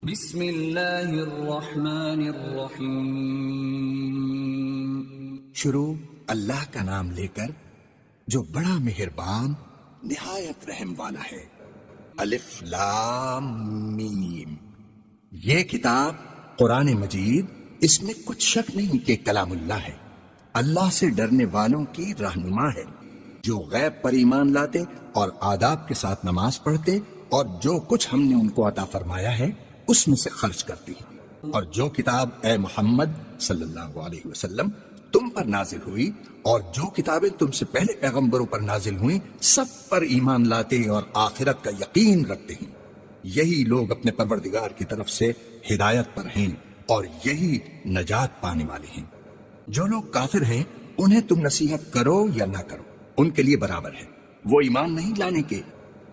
بسم اللہ الرحمن الرحیم۔ شروع اللہ کا نام لے کر جو بڑا مہربان نہایت رحم والا ہے۔ الف لام میم۔ یہ کتاب قرآن مجید، اس میں کچھ شک نہیں کہ کلام اللہ ہے، اللہ سے ڈرنے والوں کی رہنما ہے، جو غیب پر ایمان لاتے اور آداب کے ساتھ نماز پڑھتے اور جو کچھ ہم نے ان کو عطا فرمایا ہے اس میں سے خرچ کرتی ہے۔ اور جو کتاب اے محمد صلی اللہ علیہ وسلم تم پر نازل ہوئی اور جو کتابیں تم سے پہلے پیغمبروں پر نازل ہوئیں سب پر ایمان لاتے اور آخرت کا یقین رکھتے ہیں، یہی لوگ اپنے پروردگار کی طرف سے ہدایت پر ہیں اور یہی نجات پانے والے ہیں۔ جو لوگ کافر ہیں انہیں تم نصیحت کرو یا نہ کرو، ان کے لیے برابر ہے، وہ ایمان نہیں لانے کے۔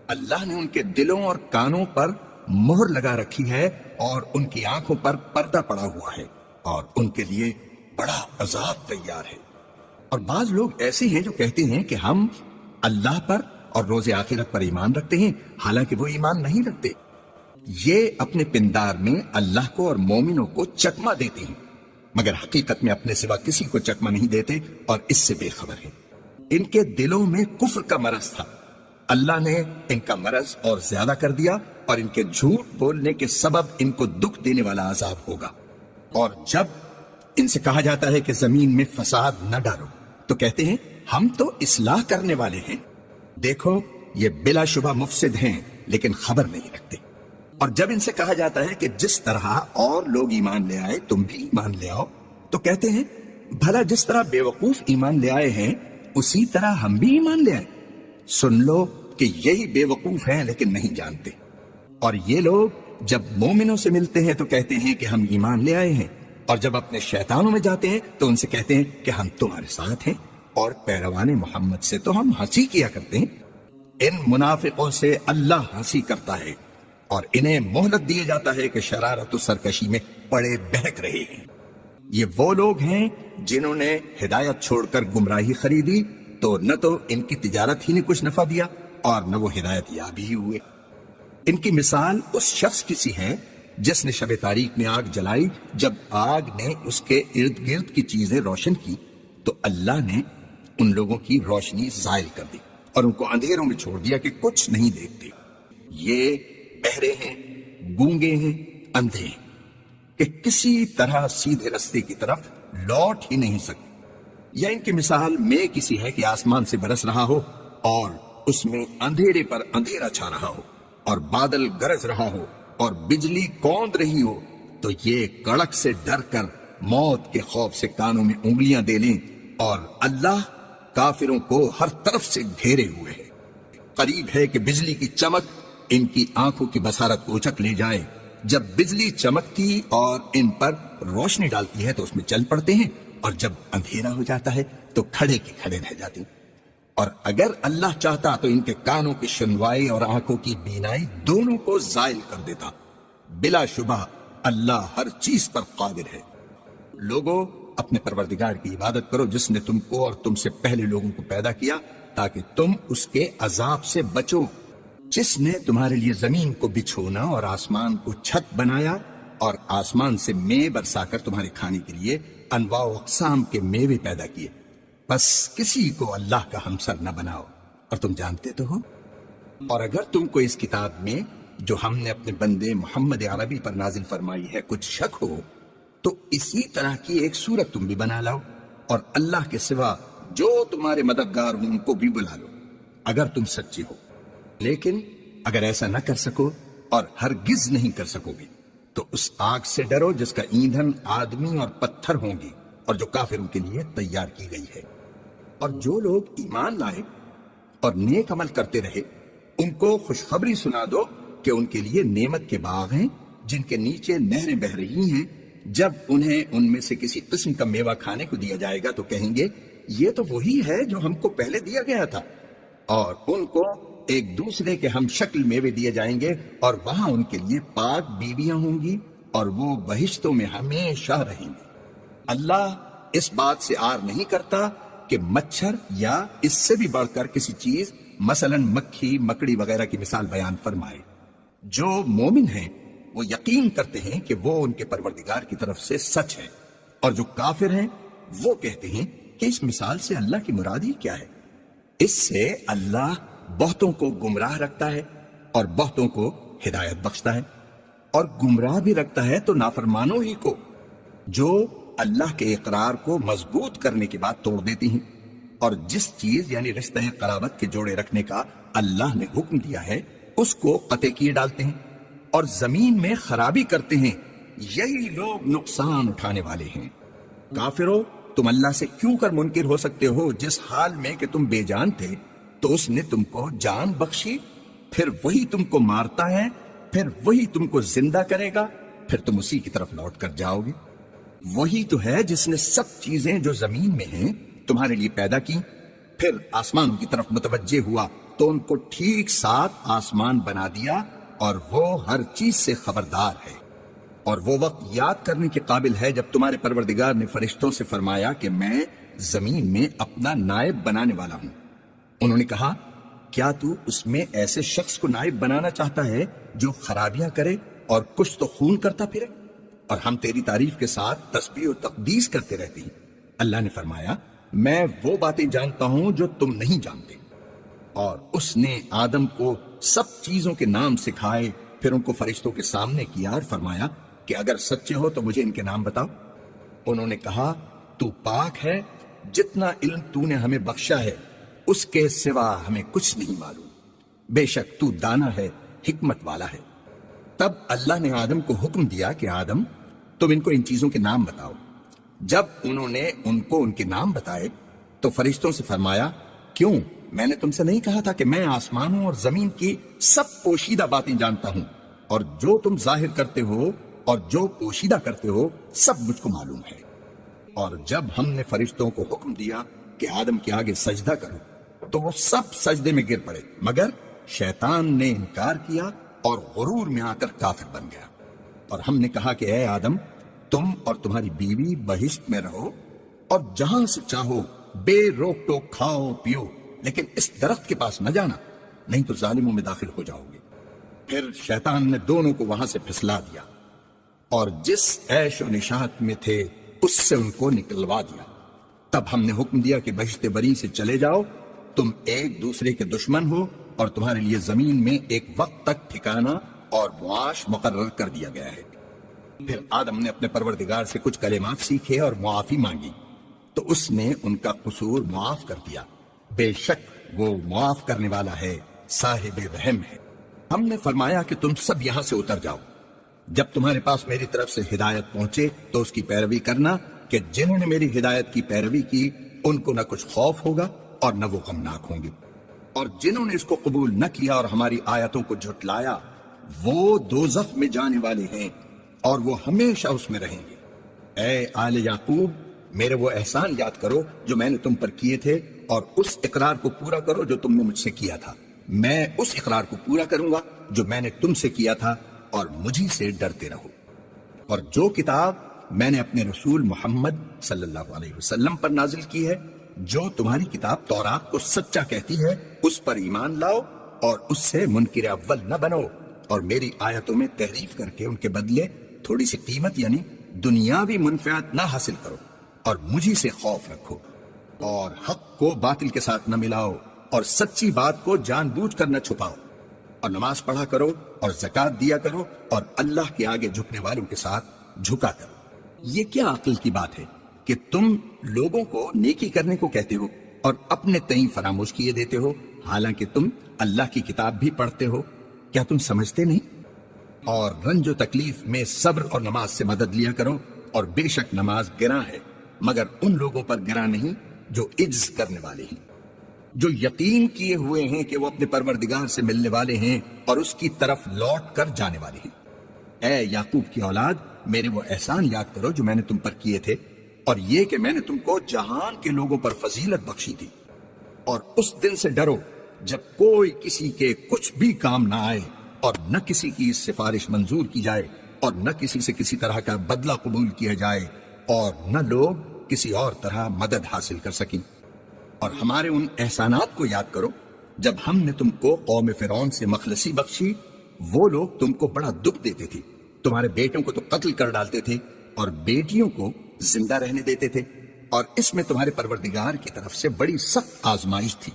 اللہ نے ان کے دلوں اور کانوں پر مہر لگا رکھی ہے اور ان کی آنکھوں پر پردہ پڑا ہوا ہے اور ان کے لیے بڑا عذاب تیار ہے۔ اور بعض لوگ ایسے ہیں جو کہتے ہیں کہ ہم اللہ پر اور روز آخرت پر ایمان رکھتے ہیں، حالانکہ وہ ایمان نہیں رکھتے۔ یہ اپنے پندار میں اللہ کو اور مومنوں کو چکمہ دیتے ہیں، مگر حقیقت میں اپنے سوا کسی کو چکمہ نہیں دیتے اور اس سے بے خبر ہیں۔ ان کے دلوں میں کفر کا مرض تھا، اللہ نے ان کا مرض اور زیادہ کر دیا اور ان کے جھوٹ بولنے کے سبب ان کو دکھ دینے والا عذاب ہوگا۔ اور جب ان سے کہا جاتا ہے کہ زمین میں فساد نہ ڈالو تو کہتے ہیں ہم تو اصلاح کرنے والے ہیں، دیکھو یہ بلا شبہ مفسد ہیں لیکن خبر نہیں رکھتے۔ اور جب ان سے کہا جاتا ہے کہ جس طرح اور لوگ ایمان لے آئے تم بھی ایمان لے آؤ تو کہتے ہیں بھلا جس طرح بے وقوف ایمان لے آئے ہیں اسی طرح ہم بھی ایمان لے آئے۔ سن لو کہ یہی بے وقوف ہیں لیکن نہیں جانتے۔ اور یہ لوگ جب مومنوں سے ملتے ہیں تو کہتے ہیں کہ ہم ایمان لے آئے ہیں، اور جب اپنے شیطانوں میں جاتے ہیں تو ان سے کہتے ہیں کہ ہم تمہارے ساتھ ہیں، اور پیروان محمد سے تو ہم ہنسی کیا کرتے ہیں۔ ان منافقوں سے اللہ ہنسی کرتا ہے اور انہیں مہلت دیے جاتا ہے کہ شرارت و سرکشی میں پڑے بہک رہے ہیں۔ یہ وہ لوگ ہیں جنہوں نے ہدایت چھوڑ کر گمراہی خریدی تو نہ تو ان کی تجارت ہی نے کچھ نفع دیا اور نہ وہ ہدایت یاب ہی ہوئے۔ ان کی مثال اس شخص کی سی ہے جس نے شب تاریک میں آگ جلائی، جب آگ نے اس کے ارد گرد کی چیزیں روشن کی تو اللہ نے ان لوگوں کی روشنی زائل کر دی اور ان کو اندھیروں میں چھوڑ دیا کہ کچھ نہیں دیکھتے۔ یہ بہرے ہیں، گونگے ہیں، اندھے ہیں کہ کسی طرح سیدھے رستے کی طرف لوٹ ہی نہیں سکتے۔ یا ان کی مثال میں کسی ہے کہ آسمان سے برس رہا ہو اور اس میں اندھیرے پر اندھیرا چھا رہا ہو اور بادل گرج رہا ہو اور بجلی کوند رہی ہو تو یہ کڑک سے ڈر کر موت کے خوف سے کانوں میں انگلیاں دے لیں، اور اللہ کافروں کو ہر طرف سے گھیرے ہوئے ہے۔ قریب ہے کہ بجلی کی چمک ان کی آنکھوں کی بصارت کو اچک لے جائے۔ جب بجلی چمکتی اور ان پر روشنی ڈالتی ہے تو اس میں چل پڑتے ہیں، اور جب اندھیرا ہو جاتا ہے تو کھڑے کے کھڑے رہ جاتے ہیں۔ اور اگر اللہ چاہتا تو ان کے کانوں کی سنوائی اور آنکھوں کی بینائی دونوں کو زائل کر دیتا۔ بلا شبہ اللہ ہر چیز پر قادر ہے۔ لوگوں اپنے پروردگار کی عبادت کرو جس نے تم کو اور تم سے پہلے لوگوں کو پیدا کیا تاکہ تم اس کے عذاب سے بچو، جس نے تمہارے لیے زمین کو بچھونا اور آسمان کو چھت بنایا اور آسمان سے میوے برسا کر تمہارے کھانے کے لیے انواع و اقسام کے میوے پیدا کیے، بس کسی کو اللہ کا ہمسر نہ بناؤ، اور تم جانتے تو ہو۔ اور اگر تم کو اس کتاب میں جو ہم نے اپنے بندے محمد عربی پر نازل فرمائی ہے کچھ شک ہو تو اسی طرح کی ایک سورت تم بھی بنا لاؤ، اور اللہ کے سوا جو تمہارے مددگار ہوں ان کو بھی بلا لو اگر تم سچے ہو۔ لیکن اگر ایسا نہ کر سکو اور ہرگز نہیں کر سکو گے تو اس آگ سے ڈرو جس کا ایندھن آدمی اور پتھر ہوں گی اور جو کافروں کے لیے تیار کی گئی ہے۔ اور جو لوگ ایمان لائے اور نیک عمل کرتے رہے ان کو خوشخبری سنا دو کہ ان کے لیے نعمت کے باغ ہیں جن کے نیچے نہریں بہہ رہی ہیں۔ جب انہیں ان میں سے کسی قسم کا میوہ کھانے کو دیا جائے گا تو کہیں گے یہ تو وہی ہے جو ہم کو پہلے دیا گیا تھا، اور ان کو ایک دوسرے کے ہم شکل میوے دیے جائیں گے، اور وہاں ان کے لیے پاک بیویاں ہوں گی اور وہ بہشتوں میں ہمیشہ رہیں گے۔ اللہ اس بات سے آر نہیں کرتا کہ مچھر یا اس سے بھی بڑھ کر کسی چیز مثلا مکھی مکڑی وغیرہ کی مثال بیان فرمائے۔ جو مومن ہیں وہ یقین کرتے ہیں کہ وہ ان کے پروردگار کی طرف سے سچ ہے، اور جو کافر ہیں وہ کہتے ہیں کہ اس مثال سے اللہ کی مراد ہی کیا ہے؟ اس سے اللہ بہتوں کو گمراہ رکھتا ہے اور بہتوں کو ہدایت بخشتا ہے، اور گمراہ بھی رکھتا ہے تو نافرمانوں ہی کو، جو اللہ کے اقرار کو مضبوط کرنے کے بعد توڑ دیتی ہیں، اور جس چیز یعنی رشتہ قرابت کے جوڑے رکھنے کا اللہ نے حکم دیا ہے اس کو قطع کیے ڈالتے ہیں اور زمین میں خرابی کرتے ہیں۔ یہی لوگ نقصان اٹھانے والے ہیں۔ کافرو، تم اللہ سے کیوں کر منکر ہو سکتے ہو؟ جس حال میں کہ تم بے جان تھے تو اس نے تم کو جان بخشی، پھر وہی تم کو مارتا ہے، پھر وہی تم کو زندہ کرے گا، پھر تم اسی کی طرف لوٹ کر جاؤ گے۔ وہی تو ہے جس نے سب چیزیں جو زمین میں ہیں تمہارے لیے پیدا کی، پھر آسمان کی طرف متوجہ ہوا تو ان کو ٹھیک ساتھ آسمان بنا دیا، اور وہ ہر چیز سے خبردار ہے۔ اور وہ وقت یاد کرنے کے قابل ہے جب تمہارے پروردگار نے فرشتوں سے فرمایا کہ میں زمین میں اپنا نائب بنانے والا ہوں۔ انہوں نے کہا، کیا تو اس میں ایسے شخص کو نائب بنانا چاہتا ہے جو خرابیاں کرے اور کچھ تو خون کرتا پھرے؟ اور ہم تیری تعریف کے ساتھ تسبیح و تقدیس کرتے رہتے ہیں۔ اللہ نے فرمایا، میں وہ باتیں جانتا ہوں جو تم نہیں جانتے۔ اور اس نے آدم کو سب چیزوں کے نام سکھائے، پھر ان کو فرشتوں کے سامنے کیا اور فرمایا کہ اگر سچے ہو تو مجھے ان کے نام بتاؤ۔ انہوں نے کہا، تو پاک ہے، جتنا علم تو نے ہمیں بخشا ہے اس کے سوا ہمیں کچھ نہیں معلوم، بے شک تو دانا ہے، حکمت والا ہے۔ تب اللہ نے آدم کو حکم دیا کہ آدم، تم ان کو ان چیزوں کے نام بتاؤ۔ جب انہوں نے ان کو ان کے نام بتائے تو فرشتوں سے فرمایا، کیوں؟ میں نے تم سے نہیں کہا تھا کہ میں آسمانوں اور زمین کی سب پوشیدہ باتیں جانتا ہوں، اور جو تم ظاہر کرتے ہو اور جو پوشیدہ کرتے ہو سب مجھ کو معلوم ہے۔ اور جب ہم نے فرشتوں کو حکم دیا کہ آدم کے آگے سجدہ کرو تو وہ سب سجدے میں گر پڑے، مگر شیطان نے انکار کیا اور غرور میں آ کر کافر بن گیا۔ اور ہم نے کہا کہ اے آدم، تم اور تمہاری بیوی بہشت میں رہو اور جہاں سے چاہو بے روک ٹوک کھاؤ پیو، لیکن اس درخت کے پاس نہ جانا، نہیں تو ظالموں میں داخل ہو جاؤ گے۔ پھر شیطان نے دونوں کو وہاں سے پھسلا دیا اور جس عیش و نشاط میں تھے اس سے ان کو نکلوا دیا۔ تب ہم نے حکم دیا کہ بہشت بری سے چلے جاؤ، تم ایک دوسرے کے دشمن ہو، اور تمہارے لیے زمین میں ایک وقت تک ٹھکانہ اور معاش مقرر کر دیا گیا ہے۔ پھر آدم نے اپنے پروردگار سے کچھ کلمات سیکھے اور معافی مانگی تو اس نے ان کا قصور معاف کر دیا، بے شک وہ معاف کرنے والا ہے، صاحب رحم ہے۔ ہم نے فرمایا کہ تم سب یہاں سے اتر جاؤ، جب تمہارے پاس میری طرف سے ہدایت پہنچے تو اس کی پیروی کرنا، کہ جنہوں نے میری ہدایت کی پیروی کی ان کو نہ کچھ خوف ہوگا اور نہ وہ غمناک ہوں گے، اور جنہوں نے اس کو قبول نہ کیا اور ہماری آیتوں کو جھٹلایا وہ دوزخ میں جانے والے ہیں اور وہ ہمیشہ اس میں رہیں گے۔ اے آل یعقوب، میرے وہ احسان یاد کرو جو میں نے تم پر کیے تھے، اور اس اقرار کو پورا کرو جو تم نے مجھ سے کیا تھا۔ میں اس اقرار کو پورا کروں گا جو میں نے تم سے کیا تھا، اور مجھی سے ڈرتے رہو۔ اور جو کتاب میں نے اپنے رسول محمد صلی اللہ علیہ وسلم پر نازل کی ہے، جو تمہاری کتاب تورات کو سچا کہتی ہے، اس پر ایمان لاؤ اور اس سے منکر اول نہ بنو، اور میری آیتوں میں تحریف کر کے ان کے بدلے تھوڑی سی قیمت یعنی دنیاوی منفعت نہ حاصل کرو، اور مجھی سے خوف رکھو، اور حق کو باطل کے ساتھ نہ ملاؤ، اور سچی بات کو جان بوجھ کر نہ چھپاؤ، اور نماز پڑھا کرو اور زکوٰۃ دیا کرو، اور اللہ کے آگے جھکنے والوں کے ساتھ جھکا کرو۔ یہ کیا عقل کی بات ہے کہ تم لوگوں کو نیکی کرنے کو کہتے ہو اور اپنے تئیں فراموش کیے دیتے ہو، حالانکہ تم اللہ کی کتاب بھی پڑھتے ہو؟ کیا تم سمجھتے نہیں؟ اور رنج و تکلیف میں صبر اور نماز سے مدد لیا کرو، اور بے شک نماز گراں ہے، مگر ان لوگوں پر گراں نہیں جو عجز کرنے والے ہیں، جو یقین کیے ہوئے ہیں کہ وہ اپنے پروردگار سے ملنے والے ہیں اور اس کی طرف لوٹ کر جانے والے ہیں۔ اے یعقوب کی اولاد، میرے وہ احسان یاد کرو جو میں نے تم پر کیے تھے، اور یہ کہ میں نے تم کو جہان کے لوگوں پر فضیلت بخشی تھی۔ اور اس دن سے ڈرو جب کوئی کسی کے کچھ بھی کام نہ آئے، اور نہ کسی کی سفارش منظور کی جائے، اور نہ کسی سے کسی طرح کا بدلہ قبول کیا جائے، اور نہ لوگ کسی اور طرح مدد حاصل کر سکیں۔ اور ہمارے ان احسانات کو یاد کرو جب ہم نے تم کو قوم فرعون سے مخلصی بخشی، وہ لوگ تم کو بڑا دکھ دیتے تھے، تمہارے بیٹوں کو تو قتل کر ڈالتے تھے اور بیٹیوں کو زندہ رہنے دیتے تھے، اور اس میں تمہارے پروردگار کی طرف سے بڑی سخت آزمائش تھی۔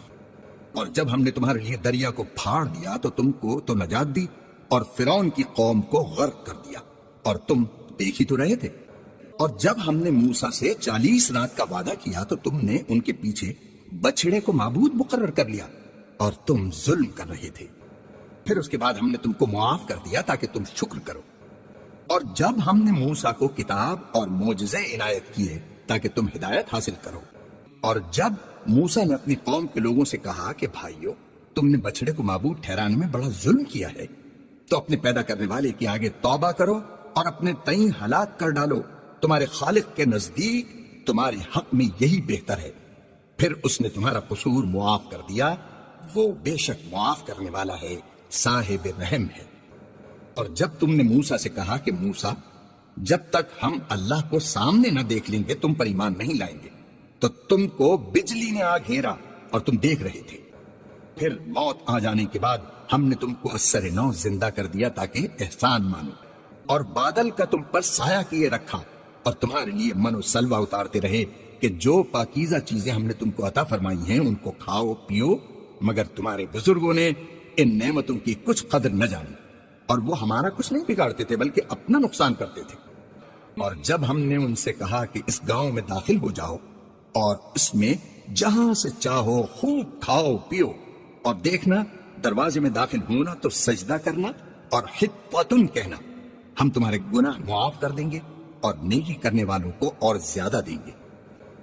اور جب ہم نے تمہارے لیے دریا کو پھاڑ دیا تو تم کو تو نجات دی، اور فرعون کی قوم کو غرق کر دیا، اور تم دیکھ ہی تو رہے تھے۔ اور جب ہم نے موسیٰ سے 40 رات کا وعدہ کیا تو تم نے ان کے پیچھے بچڑے کو معبود مقرر کر لیا، اور تم ظلم کر رہے تھے۔ پھر اس کے بعد ہم نے تم کو معاف کر دیا تاکہ تم شکر کرو۔ اور جب ہم نے موسیٰ کو کتاب اور معجزے عنایت کیے تاکہ تم ہدایت حاصل کرو، اور جب موسیٰ نے اپنی قوم کے لوگوں سے کہا کہ بھائیو، تم نے بچڑے کو معبود ٹھہرانے میں بڑا ظلم کیا ہے، تو اپنے پیدا کرنے والے کے آگے توبہ کرو اور اپنے تئیں ہلاک کر ڈالو، تمہارے خالق کے نزدیک تمہارے حق میں یہی بہتر ہے۔ پھر اس نے تمہارا قصور معاف کر دیا، وہ بے شک معاف کرنے والا ہے، صاحب رحم ہے۔ اور جب تم نے موسیٰ سے کہا کہ موسیٰ، جب تک ہم اللہ کو سامنے نہ دیکھ لیں گے تم پر ایمان نہیں لائیں گے، تو تم کو بجلی نے آ گھیرا اور تم دیکھ رہے تھے۔ پھر موت آ جانے کے بعد ہم نے تم کو اثر نو زندہ کر دیا تاکہ احسان مانو، اور بادل کا تم پر سایہ کیے رکھا، اور تمہارے لیے من و سلوہ اتارتے رہے کہ جو پاکیزہ چیزیں ہم نے تم کو عطا فرمائی ہیں ان کو کھاؤ پیو، مگر تمہارے بزرگوں نے ان نعمتوں کی کچھ قدر نہ جانی، اور وہ ہمارا کچھ نہیں بگاڑتے تھے بلکہ اپنا نقصان کرتے تھے۔ اور جب ہم نے ان سے کہا کہ اس گاؤں میں داخل ہو جاؤ اور اس میں جہاں سے چاہو خوب کھاؤ پیو، اور دیکھنا دروازے میں داخل ہونا تو سجدہ کرنا اور حطۃ کہنا، ہم تمہارے گناہ معاف کر دیں گے اور نیکی کرنے والوں کو اور زیادہ دیں گے۔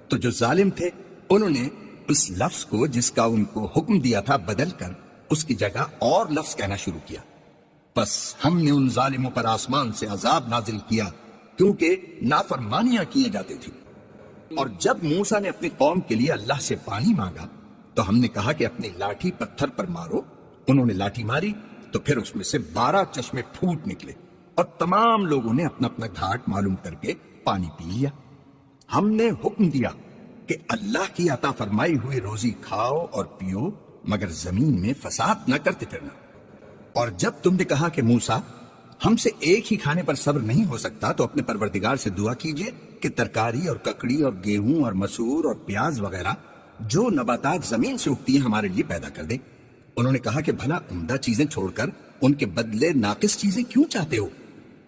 تو جو ظالم تھے انہوں نے اس لفظ کو جس کا ان کو حکم دیا تھا بدل کر اس کی جگہ اور لفظ کہنا شروع کیا، بس ہم نے ان ظالموں پر آسمان سے عذاب نازل کیا کیونکہ نافرمانیاں کیے جاتے تھے۔ اور جب موسیٰ نے اپنی قوم کے لیے اللہ سے پانی مانگا تو ہم نے کہا کہ اپنی لاٹھی پتھر پر مارو، انہوں نے لاٹھی ماری تو پھر اس میں سے 12 چشمے پھوٹ نکلے، اور تمام لوگوں نے اپنا اپنا گھاٹ معلوم کر کے پانی پی لیا۔ ہم نے حکم دیا کہ اللہ کی عطا فرمائی ہوئی روزی کھاؤ اور پیو، مگر زمین میں فساد نہ کرتے پھرنا۔ اور جب تم نے کہا کہ موسیٰ، ہم سے ایک ہی کھانے پر صبر نہیں ہو سکتا، تو اپنے پروردگار سے دعا کیجئے کہ ترکاری اور ککڑی اور گیہوں اور مسور اور پیاز وغیرہ جو نباتات زمین سے اگتی ہیں ہمارے لیے پیدا کر دے۔ انہوں نے کہا کہ بھلا عمدہ چیزیں چھوڑ کر ان کے بدلے ناقص چیزیں کیوں چاہتے ہو؟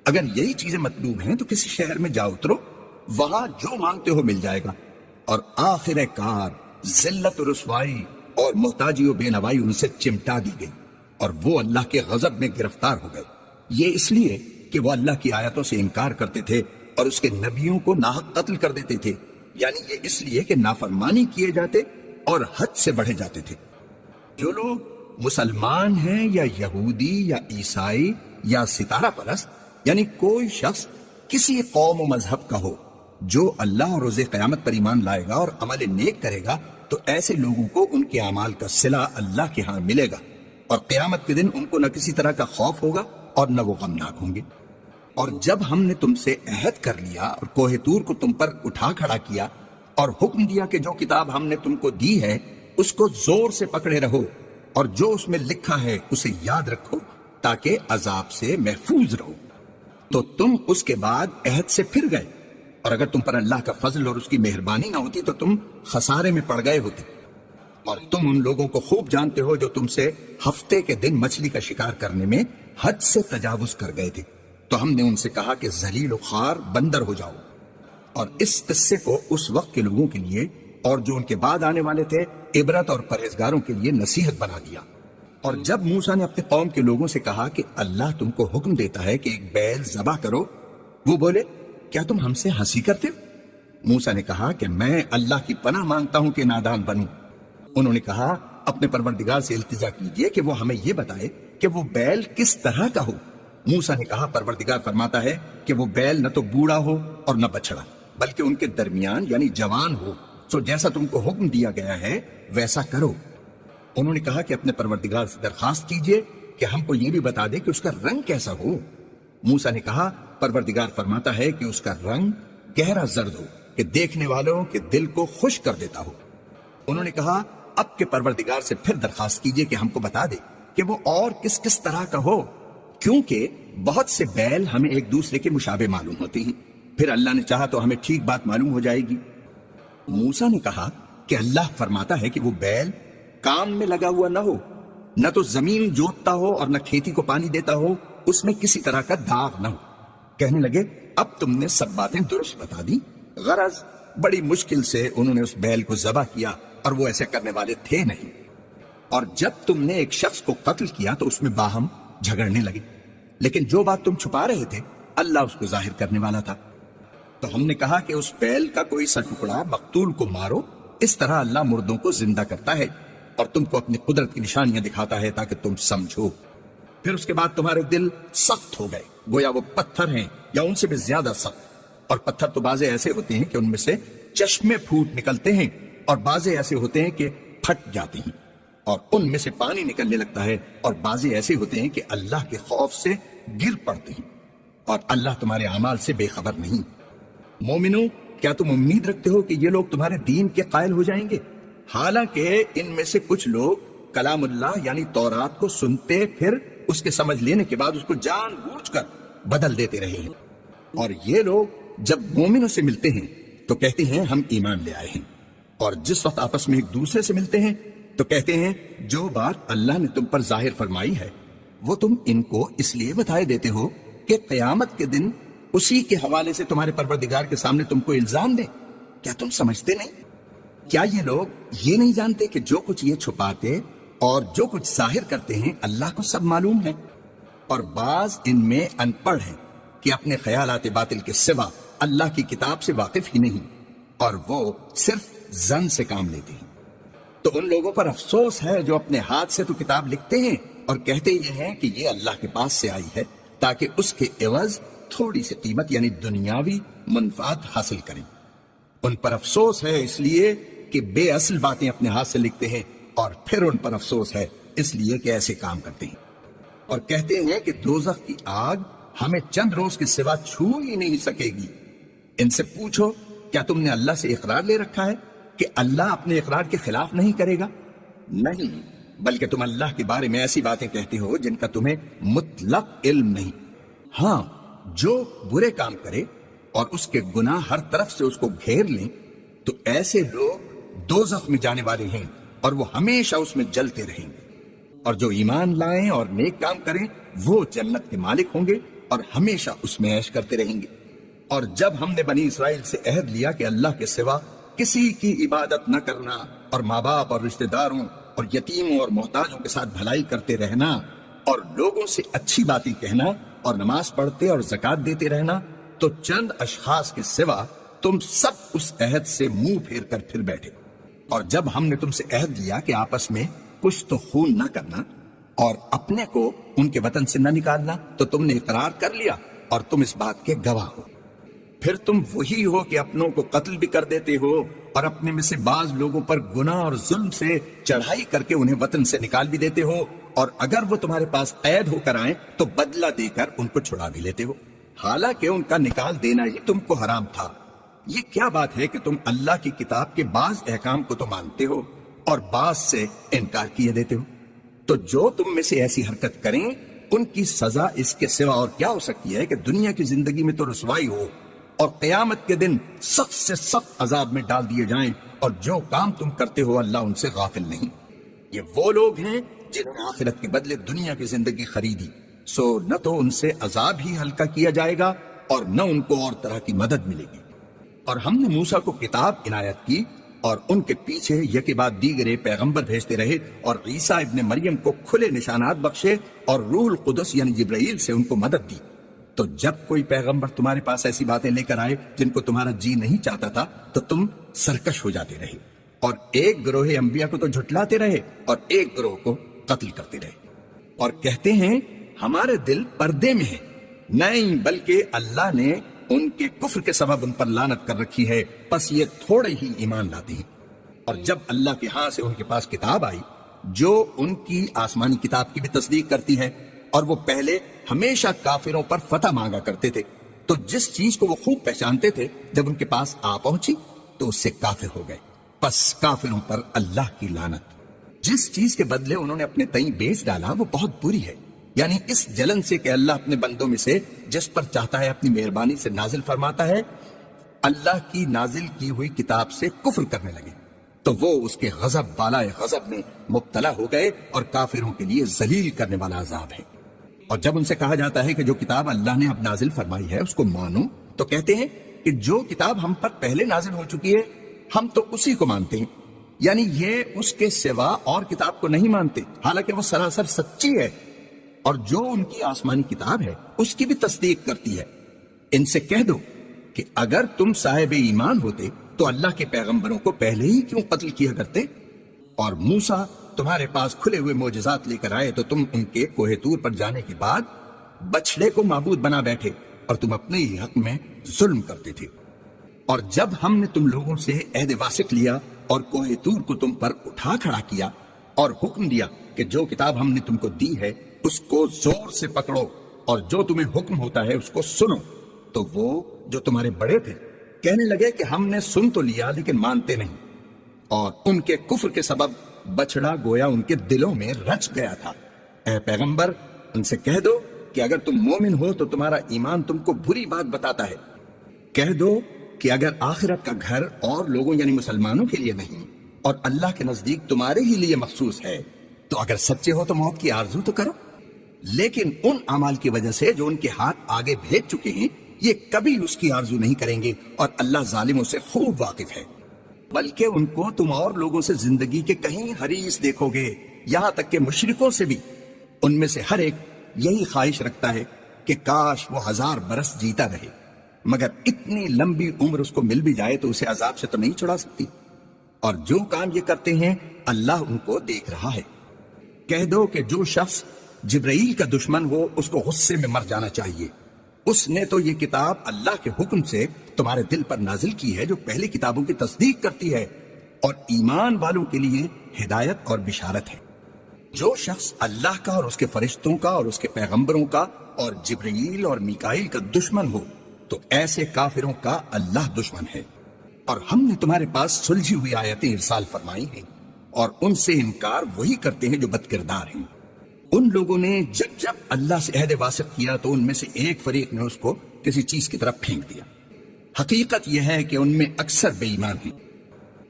اگر یہی چیزیں مطلوب ہیں تو کسی شہر میں جا اترو، وہاں جو مانگتے ہو مل جائے گا۔ اور آخر کار ذلت و رسوائی اور محتاجی و بے نوائی ان سے چمٹا دی گئی، اور وہ اللہ کے غضب میں گرفتار ہو گئے۔ یہ اس لیے کہ وہ اللہ کی آیتوں سے انکار کرتے تھے اور اس کے نبیوں کو ناحق قتل کر دیتے تھے، یعنی یہ اس لیے کہ نافرمانی کیے جاتے اور حد سے بڑھے جاتے تھے۔ جو لوگ مسلمان ہیں یا یہودی یا عیسائی یا ستارہ پرست، یعنی کوئی شخص کسی قوم و مذہب کا ہو، جو اللہ اور روز قیامت پر ایمان لائے گا اور عمل نیک کرے گا، تو ایسے لوگوں کو ان کے اعمال کا صلہ اللہ کے ہاں ملے گا، اور قیامت کے دن ان کو نہ کسی طرح کا خوف ہوگا اور نہ وہ غمناک ہوں گے۔ اور جب ہم نے تم سے عہد کر لیا اور کوہ طور کو تم پر اٹھا کھڑا کیا اور حکم دیا کہ جو کتاب ہم نے تم کو دی ہے اس کو زور سے پکڑے رہو، اور جو اس میں لکھا ہے اسے یاد رکھو تاکہ عذاب سے محفوظ رہو، تو تم اس کے بعد عہد سے پھر گئے، اور اگر تم پر اللہ کا فضل اور اس کی مہربانی نہ ہوتی تو تم خسارے میں پڑ گئے ہوتے۔ اور تم ان لوگوں کو خوب جانتے ہو جو تم سے ہفتے کے دن مچھلی کا شکار کرنے میں حد سے تجاوز کر گئے تھے، تو ہم نے ان سے کہا کہ ذلیل و خوار بندر ہو جاؤ۔ اور اس قصے کو اس وقت کے لوگوں کے لیے اور جو ان کے بعد آنے والے تھے عبرت اور پرہیزگاروں کے لیے نصیحت بنا دیا۔ اور جب موسیٰ نے اپنے قوم کے لوگوں سے کہا کہ اللہ تم کو حکم دیتا ہے کہ ایک بیل ذبح کرو، وہ بولے کیا تم ہم سے ہنسی کرتے ہو؟ موسیٰ نے کہا کہ میں اللہ کی پناہ مانگتا ہوں کہ نادان بنوں۔ انہوں نے کہا اپنے پروردگار سے التجا کیجئے کہ وہ ہمیں یہ بتائے کہ وہ بیل کس طرح کا ہو۔ موسیٰ نے کہا پروردگار فرماتا ہے کہ وہ بیل نہ تو بوڑھا ہو اور نہ بچڑا، بلکہ ان کے درمیان یعنی جوان ہو، سو جیسا تم کو حکم دیا گیا ہے ویسا کرو۔ انہوں نے کہا کہ اپنے پروردگار سے درخواست کیجئے کہ ہم کو یہ بھی بتا دے کہ اس کا رنگ کیسا ہو۔ موسیٰ نے کہا پروردگار فرماتا ہے کہ اس کا رنگ گہرا زرد ہو کہ دیکھنے والوں کے دل کو خوش کر دیتا ہو۔ انہوں نے کہا اب کے پروردگار سے پھر درخواست کیجئے کہ ہم کو بتا دے کہ وہ اور کس کس طرح کا ہو، کیونکہ بہت سے بیل ہمیں ایک دوسرے کے مشابہ معلوم ہوتے ہیں، پھر اللہ نے چاہا تو ہمیں ٹھیک بات معلوم ہو جائے گی۔ موسیٰ نے کہا کہ اللہ فرماتا ہے کہ وہ بیل کام میں لگا ہوا نہ ہو، نہ تو زمین جوتتا ہو اور نہ کھیتی کو پانی دیتا ہو، اس میں کسی طرح کا داغ نہ ہو۔ کہنے لگے اب تم نے سب باتیں درست بتا دی۔ غرض بڑی مشکل سے انہوں نے اس بیل کو ذبح کیا، اور وہ ایسے کرنے والے تھے نہیں۔ اور جب تم نے ایک شخص کو قتل کیا تو اس میں باہم جھگڑنے لگے، لیکن جو بات تم چھپا رہے تھے اللہ اس کو ظاہر کرنے والا تھا۔ تو ہم نے کہا کہ اس بیل کا کوئی سا ٹکڑا مقتول کو مارو، اس طرح اللہ مردوں کو زندہ کرتا ہے اور تم کو اپنی قدرت کی نشانیاں دکھاتا ہے تاکہ تم سمجھو۔ پھر اس کے بعد تمہارے دل سخت ہو گئے، گویا وہ پتھر ہیں یا ان سے بھی زیادہ سخت۔ اور پتھر تو بعضے ایسے ہوتے ہیں کہ ان میں سے چشمے پھوٹ نکلتے ہیں، اور بعضے ایسے ہوتے ہیں کہ پھٹ جاتے ہیں اور ان میں سے پانی نکلنے لگتا ہے، اور بعضے ایسے ہوتے ہیں کہ اللہ کے خوف سے گر پڑتے ہیں، اور اللہ تمہارے اعمال سے بے خبر نہیں۔ مومنو، کیا تم امید رکھتے ہو کہ یہ لوگ تمہارے دین کے قائل ہو جائیں گے؟ حالانکہ ان میں سے کچھ لوگ کلام اللہ یعنی تورات کو سنتے پھر اس کے سمجھ لینے کے بعد اس کو جان بوجھ کر بدل دیتے رہے ہیں، اور یہ لوگ جب مومنوں سے ملتے ہیں تو کہتے ہیں ہم ایمان لے آئے ہیں، اور جس وقت آپس میں ایک دوسرے سے ملتے ہیں تو کہتے ہیں جو بات اللہ نے تم پر ظاہر فرمائی ہے وہ تم ان کو اس لیے بتائے دیتے ہو کہ قیامت کے دن اسی کے حوالے سے تمہارے پروردگار کے سامنے تم کو الزام دیں۔ کیا تم سمجھتے نہیں؟ کیا یہ لوگ یہ نہیں جانتے کہ جو کچھ یہ چھپاتے اور جو کچھ ظاہر کرتے ہیں اللہ کو سب معلوم ہے؟ اور بعض ان میں ان پڑھ ہیں کہ اپنے خیالات باطل کے سوا اللہ کی کتاب سے واقف ہی نہیں، اور وہ صرف زن سے کام لیتے ہیں۔ تو ان لوگوں پر افسوس ہے جو اپنے ہاتھ سے تو کتاب لکھتے ہیں اور کہتے یہ ہیں کہ یہ اللہ کے پاس سے آئی ہے تاکہ اس کے عوض تھوڑی سی قیمت یعنی دنیاوی منفعت حاصل کریں۔ ان پر افسوس ہے اس لیے کہ بے اصل باتیں اپنے ہاتھ سے لکھتے ہیں، اور پھر ان پر افسوس ہے اس لیے کہ ایسے کام کرتے ہیں، اور کہتے ہیں کہ دوزخ کی آگ ہمیں چند روز کے سوا چھو ہی نہیں سکے گی۔ ان سے پوچھو کیا تم نے اللہ سے اقرار لے رکھا ہے کہ اللہ اپنے اقرار کے خلاف نہیں کرے گا؟ نہیں، بلکہ تم اللہ کے بارے میں ایسی باتیں کہتے ہو جن کا تمہیں مطلق علم نہیں۔ ہاں، جو برے کام کرے اور اس کے گناہ ہر طرف سے اس کو گھیر لیں تو ایسے لوگ دوزخ میں جانے والے ہیں اور وہ ہمیشہ اس میں جلتے رہیں گے، اور جو ایمان لائیں اور نیک کام کریں وہ جنت کے مالک ہوں گے اور ہمیشہ اس میں عیش کرتے رہیں گے۔ اور جب ہم نے بنی اسرائیل سے عہد لیا کہ اللہ کے سوا کسی کی عبادت نہ کرنا، اور ماں باپ اور رشتہ داروں اور یتیموں اور محتاجوں کے ساتھ بھلائی کرتے رہنا، اور لوگوں سے اچھی باتیں کہنا، اور نماز پڑھتے اور زکوٰۃ دیتے رہنا، تو چند اشخاص کے سوا تم سب اس عہد سے منہ پھیر کر پھر بیٹھے۔ اور جب ہم نے تم سے عہد لیا کہ آپس میں کچھ تو خون نہ کرنا اور اپنے کو ان کے وطن سے نہ نکالنا، تو تم نے اقرار کر لیا اور تم اس بات کے گواہ ہو۔ پھر تم وہی ہو کہ اپنوں کو قتل بھی کر دیتے ہو، اور اپنے میں سے بعض لوگوں پر گناہ اور ظلم سے چڑھائی کر کے انہیں وطن سے نکال بھی دیتے ہو، اور اگر وہ تمہارے پاس قید ہو کر آئیں تو بدلہ دے کر ان کو چھڑا بھی لیتے ہو، حالانکہ ان کا نکال دینا ہی تم کو حرام تھا۔ یہ کیا بات ہے کہ تم اللہ کی کتاب کے بعض احکام کو تو مانتے ہو اور بعض سے انکار کیے دیتے ہو؟ تو جو تم میں سے ایسی حرکت کریں ان کی سزا اس کے سوا اور کیا ہو سکتی ہے کہ دنیا کی زندگی میں تو رسوائی ہو اور قیامت کے دن سخت سے سخت عذاب میں ڈال دیے جائیں، اور جو کام تم کرتے ہو اللہ ان سے غافل نہیں۔ یہ وہ لوگ ہیں جنہوں نے آخرت کے بدلے دنیا کی زندگی خریدی، سو نہ تو ان سے عذاب ہی ہلکا کیا جائے گا اور نہ ان کو اور طرح کی مدد ملے گی۔ اور ہم نے موسیٰ کو کتاب عنایت کی اور ان کے پیچھے یکے بعد دیگرے پیغمبر بھیجتے رہے، اور عیسیٰ ابن مریم کو کھلے نشانات بخشے اور روح القدس یعنی جبرائیل سے ان کو مدد دی۔ تو جب کوئی پیغمبر تمہارے پاس ایسی باتیں لے کر آئے جن کو تمہارا جی نہیں چاہتا تھا تو تم سرکش ہو جاتے رہے، اور ایک گروہ انبیاء کو تو جھٹلاتے رہے اور ایک گروہ کو قتل کرتے رہے، اور کہتے ہیں ہمارے دل پردے میں ہیں۔ نہیں، بلکہ اللہ نے ان کے کفر کے سبب ان پر لعنت کر رکھی ہے، پس یہ تھوڑے ہی ایمان لاتے ہیں۔ اور جب اللہ کے ہاں سے ان کے پاس کتاب آئی جو ان کی آسمانی کتاب کی بھی تصدیق کرتی ہے، اور وہ پہلے ہمیشہ کافروں پر فتح مانگا کرتے تھے، تو جس چیز کو وہ خوب پہچانتے تھے جب ان کے پاس آ پہنچی تو اس سے کافر ہو گئے، پس کافروں پر اللہ کی لعنت۔ جس چیز کے بدلے انہوں نے اپنے تئیں بیچ ڈالا وہ بہت بری ہے، یعنی اس جلن سے کہ اللہ اپنے بندوں میں سے جس پر چاہتا ہے اپنی مہربانی سے نازل فرماتا ہے، اللہ کی نازل کی ہوئی کتاب سے کفر کرنے لگے تو وہ اس کے غضب بالائے غضب میں مبتلا ہو گئے اور کافروں کے لیے ذلیل کرنے والا عذاب ہے۔ اور جب ان سے کہا جاتا ہے کہ جو کتاب اللہ نے اب نازل فرمائی ہے اس کو مانو، تو کہتے ہیں کہ جو کتاب ہم پر پہلے نازل ہو چکی ہے ہم تو اسی کو مانتے ہیں، یعنی یہ اس کے سوا اور کتاب کو نہیں مانتے، حالانکہ وہ سراسر سچی ہے، اور جو ان کی آسمانی کتاب ہے اس کی بھی تصدیق کرتی ہے۔ ان سے کہہ دو کہ اگر تم صاحب ایمان ہوتے تو اللہ کے پیغمبروں کو پہلے ہی کیوں قتل کیا کرتے؟ اور موسیٰ تمہارے پاس کھلے ہوئے معجزات لے کر آئے تو تم ان کے کوہ طور پر جانے کے بعد بچڑے کو معبود بنا بیٹھے اور تم اپنے ہی حق میں ظلم کرتے تھے۔ اور جب ہم نے تم لوگوں سے عہد واثق لیا اور کوہ طور کو تم پر اٹھا کھڑا کیا اور حکم دیا کہ جو کتاب ہم نے تم کو دی ہے اس کو زور سے پکڑو اور جو تمہیں حکم ہوتا ہے اس کو سنو، تو وہ جو تمہارے بڑے تھے کہنے لگے کہ ہم نے سن تو لیا لیکن مانتے نہیں، اور ان کے کفر کے سبب بچڑا گویا ان کے دلوں میں رچ گیا تھا۔ اے پیغمبر ان سے کہہ دو کہ اگر تم مومن ہو تو تمہارا ایمان تم کو بری بات بتاتا ہے، کہہ دو کہ اگر آخرت کا گھر اور لوگوں یعنی مسلمانوں کے لیے نہیں اور اللہ کے نزدیک تمہارے ہی لیے مخصوص ہے تو اگر سچے ہو تو موت کی آرزو تو کرو، لیکن ان اعمال کی وجہ سے جو ان کے ہاتھ آگے بھیج چکے ہیں یہ کبھی اس کی آرزو نہیں کریں گے، اور اللہ ظالموں سے خوب واقف ہے۔ بلکہ ان کو تم اور لوگوں سے زندگی کے کہیں حریص دیکھو گے، یہاں تک کہ مشرکوں سے بھی۔ ان میں سے ہر ایک یہی خواہش رکھتا ہے کہ کاش وہ 1000 برس جیتا رہے، مگر اتنی لمبی عمر اس کو مل بھی جائے تو اسے عذاب سے تو نہیں چھڑا سکتی۔ اور جو کام یہ کرتے ہیں اللہ ان کو دیکھ رہا ہے۔ کہہ دو کہ جو شخص جبرائیل کا دشمن ہو اس کو غصے میں مر جانا چاہیے، اس نے تو یہ کتاب اللہ کے حکم سے تمہارے دل پر نازل کی ہے جو پہلی کتابوں کی تصدیق کرتی ہے اور ایمان والوں کے لیے ہدایت اور بشارت ہے۔ جو شخص اللہ کا اور اس کے فرشتوں کا اور اس کے پیغمبروں کا اور جبرائیل اور میکائیل کا دشمن ہو تو ایسے کافروں کا اللہ دشمن ہے۔ اور ہم نے تمہارے پاس سلجھی ہوئی آیتیں ارسال فرمائی ہیں، اور ان سے انکار وہی کرتے ہیں جو بد کردار ہیں۔ ان لوگوں نے جب جب اللہ سے عہد واثق کیا تو ان میں سے ایک فریق نے اس کو کسی چیز کی طرف پھینک دیا۔ حقیقت یہ ہے کہ ان میں اکثر بے ایمان ہیں،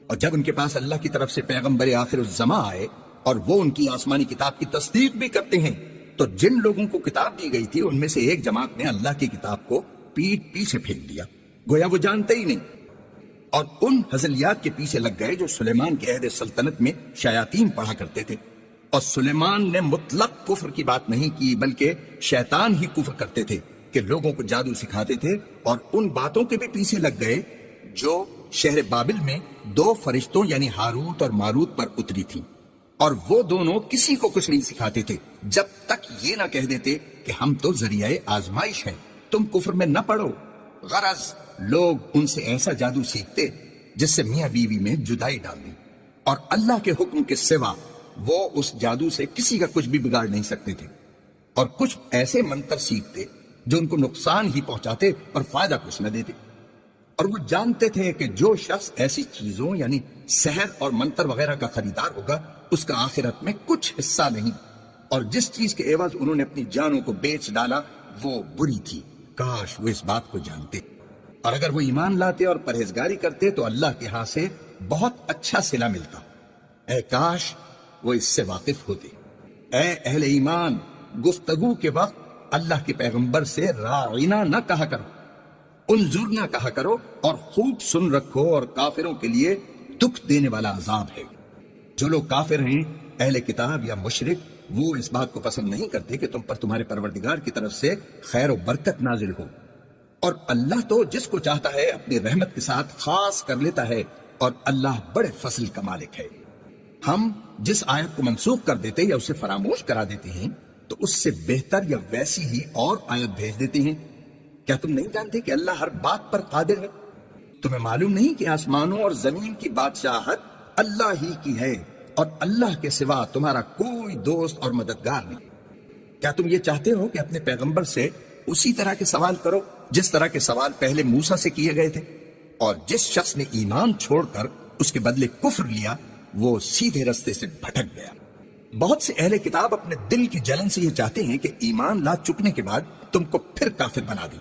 اور جب ان کے پاس اللہ کی طرف سے پیغمبر آخر الزماں آئے اور وہ ان کی آسمانی کتاب کی تصدیق بھی کرتے ہیں تو جن لوگوں کو کتاب دی گئی تھی ان میں سے ایک جماعت نے اللہ کی کتاب کو پیٹ پیچھے پھینک دیا، گویا وہ جانتے ہی نہیں، اور ان ہزلیات کے پیچھے لگ گئے جو سلیمان کے عہد سلطنت میں شیاطین پڑھا کرتے تھے۔ اور سلیمان نے مطلق کفر کی بات نہیں کی بلکہ شیطان ہی کفر کرتے تھے کہ لوگوں کو جادو سکھاتے تھے، اور ان باتوں کے بھی پیچھے لگ گئے جو شہر بابل میں 2 فرشتوں یعنی ہاروت اور ماروت پر اتری تھیں، اور وہ دونوں کسی کو کچھ نہیں سکھاتے تھے جب تک یہ نہ کہہ دیتے کہ ہم تو ذریعہ آزمائش ہیں، تم کفر میں نہ پڑو۔ غرض لوگ ان سے ایسا جادو سیکھتے جس سے میاں بیوی میں جدائی ڈال دی، اور اللہ کے حکم کے سوا وہ اس جادو سے کسی کا کچھ بھی بگاڑ نہیں سکتے تھے، اور کچھ ایسے منتر سیکھتے جو ان کو نقصان ہی پہنچاتے اور فائدہ کچھ نہ دیتے۔ اور وہ جانتے تھے کہ جو شخص ایسی چیزوں یعنی سحر اور منتر وغیرہ کا خریدار ہوگا اس کا آخرت میں کچھ حصہ نہیں، اور جس چیز کے عوض انہوں نے اپنی جانوں کو بیچ ڈالا وہ بری تھی، کاش وہ اس بات کو جانتے۔ اور اگر وہ ایمان لاتے اور پرہیزگاری کرتے تو اللہ کے ہاں سے بہت اچھا صلہ ملتا، اے کاش وہ اس سے واقف ہوتے۔ اے اہل ایمان، گفتگو کے وقت اللہ کے پیغمبر سے راعینا نہ کہا کرو، انظر نہ کہا کرو، اور خوب سن رکھو، اور کافروں کے لیے دکھ دینے والا عذاب ہے۔ جو لوگ کافر ہیں اہل کتاب یا مشرک وہ اس بات کو پسند نہیں کرتے کہ تم پر تمہارے پروردگار کی طرف سے خیر و برکت نازل ہو، اور اللہ تو جس کو چاہتا ہے اپنی رحمت کے ساتھ خاص کر لیتا ہے، اور اللہ بڑے فضل کا مالک ہے۔ ہم جس آیت کو منسوخ کر دیتے یا اسے فراموش کرا دیتے ہیں تو اس سے بہتر یا ویسی ہی اور آیت بھیج دیتے ہیں۔ کیا تم نہیں جانتے کہ اللہ ہر بات پر قادر ہے؟ تمہیں معلوم نہیں کہ آسمانوں اور زمین کی بادشاہت اللہ ہی کی ہے، اور اللہ کے سوا تمہارا کوئی دوست اور مددگار نہیں۔ کیا تم یہ چاہتے ہو کہ اپنے پیغمبر سے اسی طرح کے سوال کرو جس طرح کے سوال پہلے موسیٰ سے کیے گئے تھے؟ اور جس شخص نے ایمان چھوڑ کر اس کے بدلے کفر لیا وہ سیدھے رستے سے بھٹک گیا۔ بہت سے اہل کتاب اپنے دل کی جلن سے یہ چاہتے ہیں کہ ایمان لا چکنے کے بعد تم کو پھر کافر بنا دیں،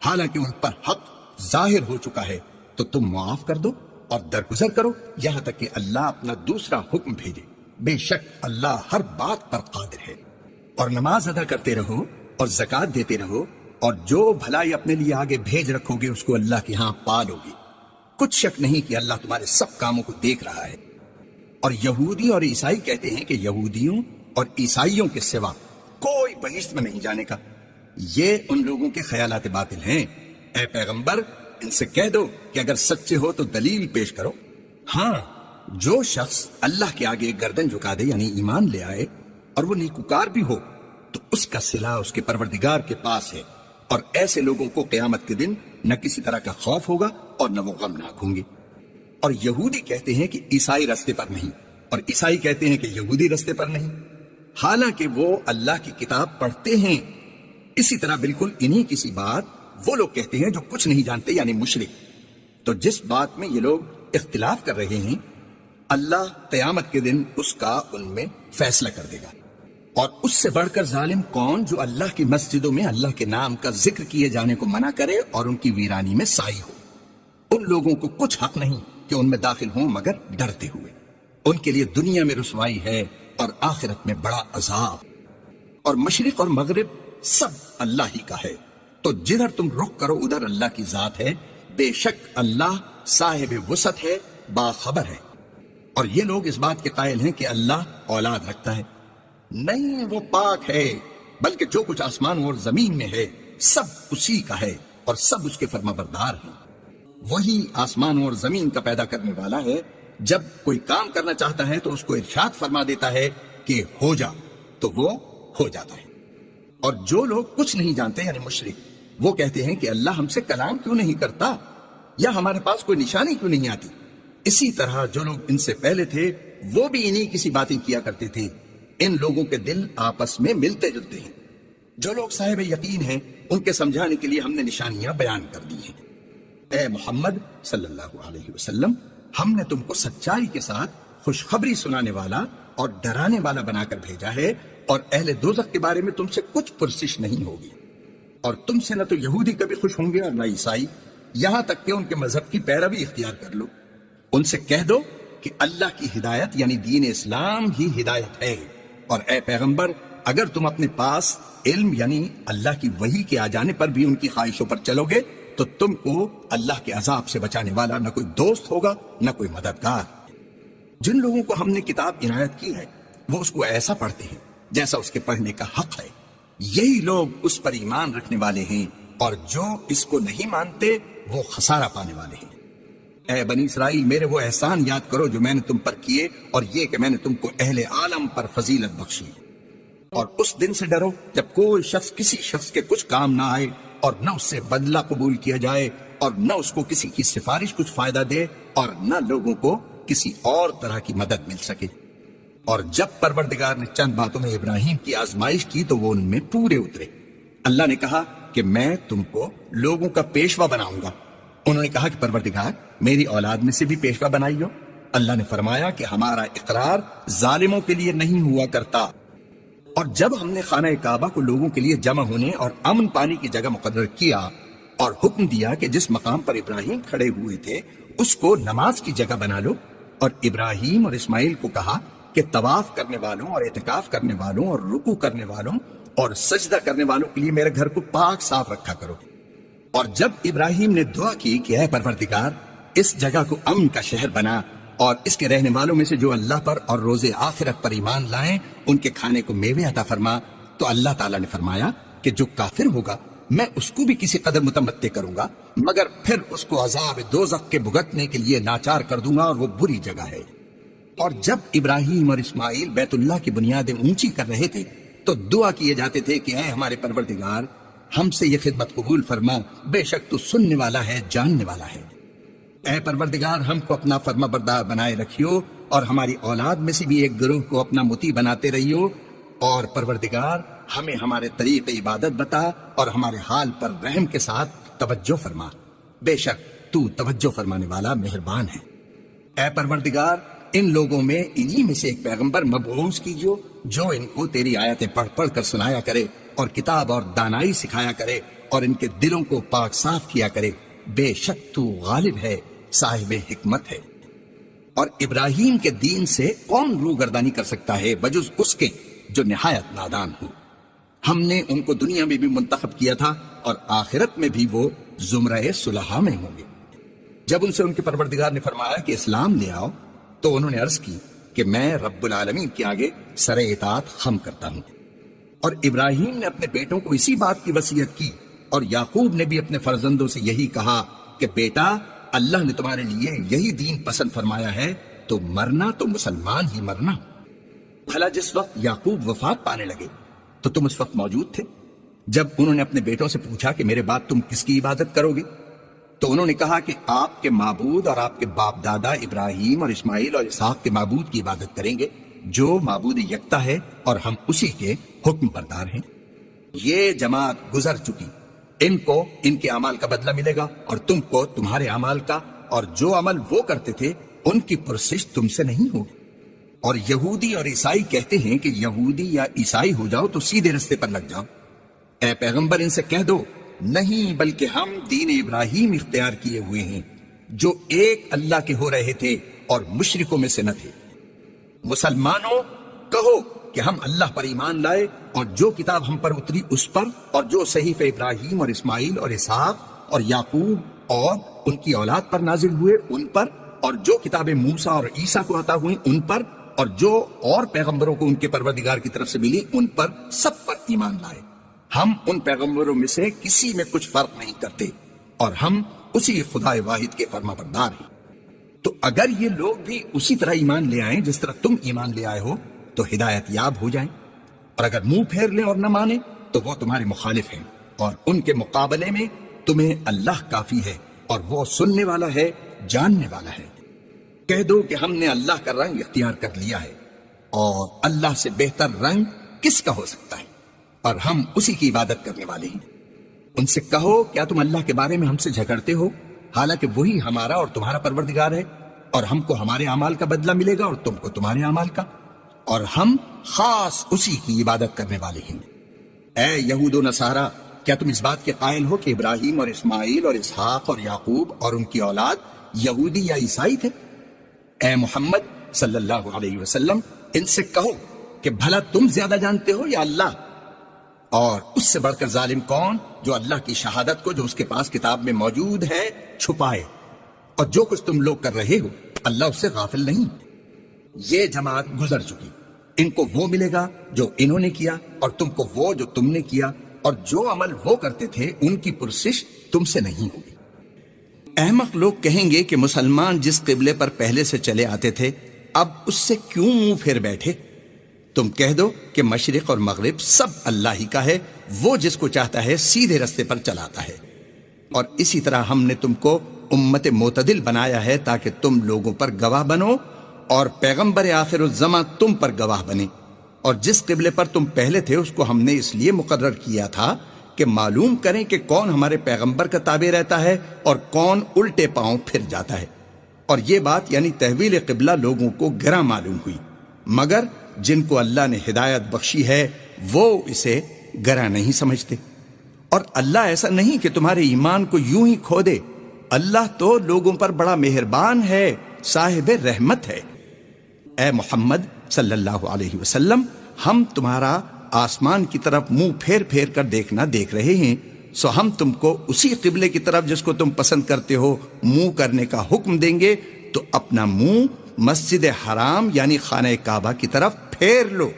حالانکہ ان پر حق ظاہر ہو چکا ہے، تو تم معاف کر دو اور درگزر کرو یہاں تک کہ اللہ اپنا دوسرا حکم بھیجے، بے شک اللہ ہر بات پر قادر ہے۔ اور نماز ادا کرتے رہو اور زکوٰۃ دیتے رہو، اور جو بھلائی اپنے لیے آگے بھیج رکھو گے اس کو اللہ کے ہاں پالو گے، کچھ شک نہیں کہ اللہ تمہارے سب کاموں کو دیکھ رہا ہے۔ اور یہودی اور عیسائی کہتے ہیں کہ یہودیوں اور عیسائیوں کے سوا کوئی بہشت میں نہیں جانے کا، یہ ان لوگوں کے خیالات باطل ہیں۔ اے پیغمبر ان سے کہہ دو کہ اگر سچے ہو تو دلیل پیش کرو۔ ہاں، جو شخص اللہ کے آگے گردن جھکا دے یعنی ایمان لے آئے اور وہ نیکوکار بھی ہو تو اس کا صلہ اس کے پروردگار کے پاس ہے، اور ایسے لوگوں کو قیامت کے دن نہ کسی طرح کا خوف ہوگا اور نہ وہ غمناک ہوں گے۔ اور یہودی کہتے ہیں کہ عیسائی رستے پر نہیں، اور عیسائی کہتے ہیں کہ یہودی رستے پر نہیں، حالانکہ وہ اللہ کی کتاب پڑھتے ہیں۔ اسی طرح بالکل انہی کسی بات وہ لوگ کہتے ہیں جو کچھ نہیں جانتے یعنی مشرک۔ تو جس بات میں یہ لوگ اختلاف کر رہے ہیں اللہ قیامت کے دن اس کا ان میں فیصلہ کر دے گا۔ اور اس سے بڑھ کر ظالم کون جو اللہ کی مسجدوں میں اللہ کے نام کا ذکر کیے جانے کو منع کرے اور ان کی ویرانی میں سائی ہو۔ ان لوگوں کو کچھ حق نہیں کہ ان میں داخل ہوں مگر ڈرتے ہوئے، ان کے لیے دنیا میں رسوائی ہے اور آخرت میں بڑا عذاب۔ اور مشرق اور مغرب سب اللہ ہی کا ہے، تو جدھر تم رخ کرو ادھر اللہ کی ذات ہے، بے شک اللہ صاحب وسعت ہے، باخبر ہے۔ اور یہ لوگ اس بات کے قائل ہیں کہ اللہ اولاد رکھتا ہے، نہیں، وہ پاک ہے، بلکہ جو کچھ آسمان اور زمین میں ہے سب اسی کا ہے اور سب اس کے فرما بردار ہیں۔ وہی آسمان اور زمین کا پیدا کرنے والا ہے، جب کوئی کام کرنا چاہتا ہے تو اس کو ارشاد فرما دیتا ہے کہ ہو جا، تو وہ ہو جاتا ہے۔ اور جو لوگ کچھ نہیں جانتے یعنی مشرک، وہ کہتے ہیں کہ اللہ ہم سے کلام کیوں نہیں کرتا، یا ہمارے پاس کوئی نشانی کیوں نہیں آتی۔ اسی طرح جو لوگ ان سے پہلے تھے وہ بھی انہی کسی باتیں کیا کرتے تھے۔ ان لوگوں کے دل آپس میں ملتے جلتے ہیں۔ جو لوگ صاحب یقین ہیں ان کے سمجھانے کے لیے ہم نے نشانیاں بیان کر دی ہیں۔ اے محمد صلی اللہ علیہ وسلم، ہم نے تم کو سچائی کے ساتھ خوشخبری سنانے والا اور ڈرانے والا بنا کر بھیجا ہے، اور اہل دوزخ کے بارے میں تم سے کچھ پرسش نہیں ہوگی۔ اور تم سے نہ تو یہودی کبھی خوش ہوں گے اور نہ عیسائی، یہاں تک کہ ان کے مذہب کی پیروی اختیار کر لو۔ ان سے کہہ دو کہ اللہ کی ہدایت یعنی دین اسلام ہی ہدایت ہے، اور اے پیغمبر اگر تم اپنے پاس علم یعنی اللہ کی وحی کے آ جانے پر بھی ان کی خواہشوں پر چلو گے تو تم کو اللہ کے عذاب سے بچانے والا نہ کوئی دوست ہوگا نہ کوئی مددگار۔ جن لوگوں کو ہم نے کتاب عنایت کی ہے وہ اس کو ایسا پڑھتے ہیں جیسا اس کے پڑھنے کا حق ہے، یہی لوگ اس پر ایمان رکھنے والے ہیں، اور جو اس کو نہیں مانتے وہ خسارہ پانے والے ہیں۔ اے بنی اسرائیل، میرے وہ احسان یاد کرو جو میں نے تم پر کیے، اور یہ کہ میں نے تم کو اہل عالم پر فضیلت بخشی۔ اور اس دن سے ڈرو جب کوئی شخص کسی شخص کے کچھ کام نہ آئے، اور نہ اس سے بدلہ قبول کیا جائے، اور نہ اس کو کسی کی سفارش کچھ فائدہ دے، اور نہ لوگوں کو کسی اور طرح کی مدد مل سکے۔ اور جب پروردگار نے چند باتوں میں ابراہیم کی آزمائش کی تو وہ ان میں پورے اترے۔ اللہ نے کہا کہ میں تم کو لوگوں کا پیشوا بناؤں گا۔ انہوں نے کہا کہ پروردگار میری اولاد میں سے بھی پیشوا بنائیو۔ اللہ نے فرمایا کہ ہمارا اقرار ظالموں کے لیے نہیں ہوا کرتا۔ اور جب ہم نے خانہ کعبہ کو لوگوں کے لیے جمع ہونے اور امن پانی کی جگہ مقرر کیا اور حکم دیا کہ جس مقام پر ابراہیم کھڑے ہوئے تھے اس کو نماز کی جگہ بنا لو، اور ابراہیم اور اسماعیل کو کہا کہ طواف کرنے والوں اور اعتکاف کرنے والوں اور رکوع کرنے والوں اور سجدہ کرنے والوں کے لیے میرے گھر کو پاک صاف رکھا کرو۔ اور جب ابراہیم نے دعا کی کہ اے پروردگار اس جگہ کو امن کا شہر بنا، اور اس کے رہنے والوں میں سے جو اللہ پر اور روز آخرت پر ایمان لائیں ان کے کھانے کو میوے عطا فرما، تو اللہ تعالیٰ نے فرمایا کہ جو کافر ہوگا میں اس کو بھی کسی قدر متمتع کروں گا، مگر پھر اس کو عذاب دوزخ کے بھگتنے کے لیے ناچار کر دوں گا، اور وہ بری جگہ ہے۔ اور جب ابراہیم اور اسماعیل بیت اللہ کی بنیادیں اونچی کر رہے تھے تو دعا کیے جاتے تھے کہ اے ہمارے پروردگار ہم سے یہ خدمت قبول فرما، بے شک تو سننے والا ہے، جاننے والا ہے۔ اے پروردگار ہم کو اپنا فرما بردار بنائے رکھیو، اور ہماری اولاد میں سے بھی ایک گروہ کو اپنا مطیع بناتے رہیو، اور پروردگار ہمیں ہمارے طریق عبادت بتا اور ہمارے حال پر رحم کے ساتھ توجہ فرما، بے شک تو توجہ فرمانے والا مہربان ہے۔ اے پروردگار ان لوگوں میں انہی میں سے ایک پیغمبر مبعوث کیجو جو ان کو تیری آیتیں پڑھ پڑھ کر سنایا کرے اور کتاب اور دانائی سکھایا کرے اور ان کے دلوں کو پاک صاف کیا کرے. بے شک تو غالب ہے، صاحب حکمت ہے. اور ابراہیم کے دین سے کون روگردانی کر سکتا ہے بجز اس کے جو نہایت نادان ہو. ہم نے ان کو دنیا میں بھی منتخب کیا تھا اور آخرت میں بھی وہ زمرہ صلحاء میں ہوں گے. جب ان سے ان کے پروردگار نے فرمایا کہ اسلام لے آؤ تو انہوں نے عرض کی کہ میں رب العالمین کے آگے سر اطاعت خم کرتا ہوں. اور ابراہیم نے اپنے بیٹوں کو اسی بات کی وصیت کی اور یعقوب نے بھی اپنے فرزندوں سے یہی کہا کہ بیٹا اللہ نے تمہارے لیے یہی دین پسند فرمایا ہے تو مرنا تو مسلمان ہی مرنا. بھلا جس وقت یعقوب وفات پانے لگے تو تم اس وقت موجود تھے جب انہوں نے اپنے بیٹوں سے پوچھا کہ میرے بعد تم کس کی عبادت کرو گے؟ تو انہوں نے کہا کہ آپ کے معبود اور آپ کے باپ دادا ابراہیم اور اسماعیل اور اسحاق کے معبود کی عبادت کریں گے جو معبود یکتا ہے اور ہم اسی کے حکم بردار ہیں. یہ جماعت گزر چکی، ان کو ان کے اعمال کا بدلہ ملے گا اور تم کو تمہارے اعمال کا، اور جو عمل وہ کرتے تھے ان کی پرسش تم سے نہیں ہوگی. اور یہودی اور عیسائی کہتے ہیں کہ یہودی یا عیسائی ہو جاؤ تو سیدھے رستے پر لگ جاؤ. اے پیغمبر ان سے کہہ دو نہیں، بلکہ ہم دین ابراہیم اختیار کیے ہوئے ہیں جو ایک اللہ کے ہو رہے تھے اور مشرکوں میں سے نہ تھے. مسلمانوں کہو کہ ہم اللہ پر ایمان لائے اور جو کتاب ہم پر اتری اس پر، اور جو صحیفہ ابراہیم اور اسماعیل اور اسحاق اور یعقوب اور ان کی اولاد پر نازل ہوئے ان پر، اور جو کتابیں موسیٰ اور عیسیٰ کو عطا ہوئیں ان پر، اور جو اور پیغمبروں کو ان کے پروردگار کی طرف سے ملی ان پر، سب پر ایمان لائے. ہم ان پیغمبروں میں سے کسی میں کچھ فرق نہیں کرتے اور ہم اسی خدا واحد کے فرما بردار ہیں. تو اگر یہ لوگ بھی اسی طرح ایمان لے آئیں جس طرح تم ایمان لے آئے ہو تو ہدایت یاب ہو جائیں، اور اگر منہ پھیر لیں اور نہ مانیں تو وہ تمہارے مخالف ہیں، اور ان کے مقابلے میں تمہیں اللہ کافی ہے اور وہ سننے والا ہے، جاننے والا ہے. کہہ دو کہ ہم نے اللہ کا رنگ اختیار کر لیا ہے اور اللہ سے بہتر رنگ کس کا ہو سکتا ہے، اور ہم اسی کی عبادت کرنے والے ہیں. ان سے کہو کیا تم اللہ کے بارے میں ہم سے جھگڑتے ہو حالانکہ وہی ہمارا اور تمہارا پروردگار ہے، اور ہم کو ہمارے اعمال کا بدلہ ملے گا اور تم کو تمہارے اعمال کا، اور ہم خاص اسی کی عبادت کرنے والے ہیں. اے یہود و نصارا، کیا تم اس بات کے قائل ہو کہ ابراہیم اور اسماعیل اور اسحاق اور یعقوب اور ان کی اولاد یہودی یا عیسائی تھے؟ اے محمد صلی اللہ علیہ وسلم ان سے کہو کہ بھلا تم زیادہ جانتے ہو یا اللہ؟ اور اس سے بڑھ کر ظالم کون جو اللہ کی شہادت کو جو اس کے پاس کتاب میں موجود ہے چھپائے؟ اور جو کچھ تم لوگ کر رہے ہو اللہ اس سے غافل نہیں. یہ جماعت گزر چکی، ان کو وہ ملے گا جو انہوں نے کیا اور تم کو وہ جو تم نے کیا، اور جو عمل وہ کرتے تھے ان کی پرسش تم سے نہیں ہوگی. احمق لوگ کہیں گے کہ مسلمان جس قبلے پر پہلے سے چلے آتے تھے اب اس سے کیوں منہ پھیر بیٹھے؟ تم کہہ دو کہ مشرق اور مغرب سب اللہ ہی کا ہے، وہ جس کو چاہتا ہے سیدھے رستے پر چلاتا ہے. اور اسی طرح ہم نے تم کو امت معتدل بنایا ہے تاکہ تم لوگوں پر گواہ بنو اور پیغمبر آخر الزماں تم پر گواہ بنے. اور جس قبلے پر تم پہلے تھے اس کو ہم نے اس لیے مقرر کیا تھا کہ معلوم کریں کہ کون ہمارے پیغمبر کا تابع رہتا ہے اور کون الٹے پاؤں پھر جاتا ہے. اور یہ بات یعنی تحویل قبلہ لوگوں کو گراں معلوم ہوئی، مگر جن کو اللہ نے ہدایت بخشی ہے وہ اسے گراں نہیں سمجھتے. اور اللہ ایسا نہیں کہ تمہارے ایمان کو یوں ہی کھو دے، اللہ تو لوگوں پر بڑا مہربان ہے، صاحب رحمت ہے. اے محمد صلی اللہ علیہ وسلم، ہم تمہارا آسمان کی طرف منہ پھیر پھیر کر دیکھنا دیکھ رہے ہیں، سو ہم تم کو اسی قبلے کی طرف جس کو تم پسند کرتے ہو منہ کرنے کا حکم دیں گے، تو اپنا منہ مسجد حرام یعنی خانہ کعبہ کی طرف پھیر لو،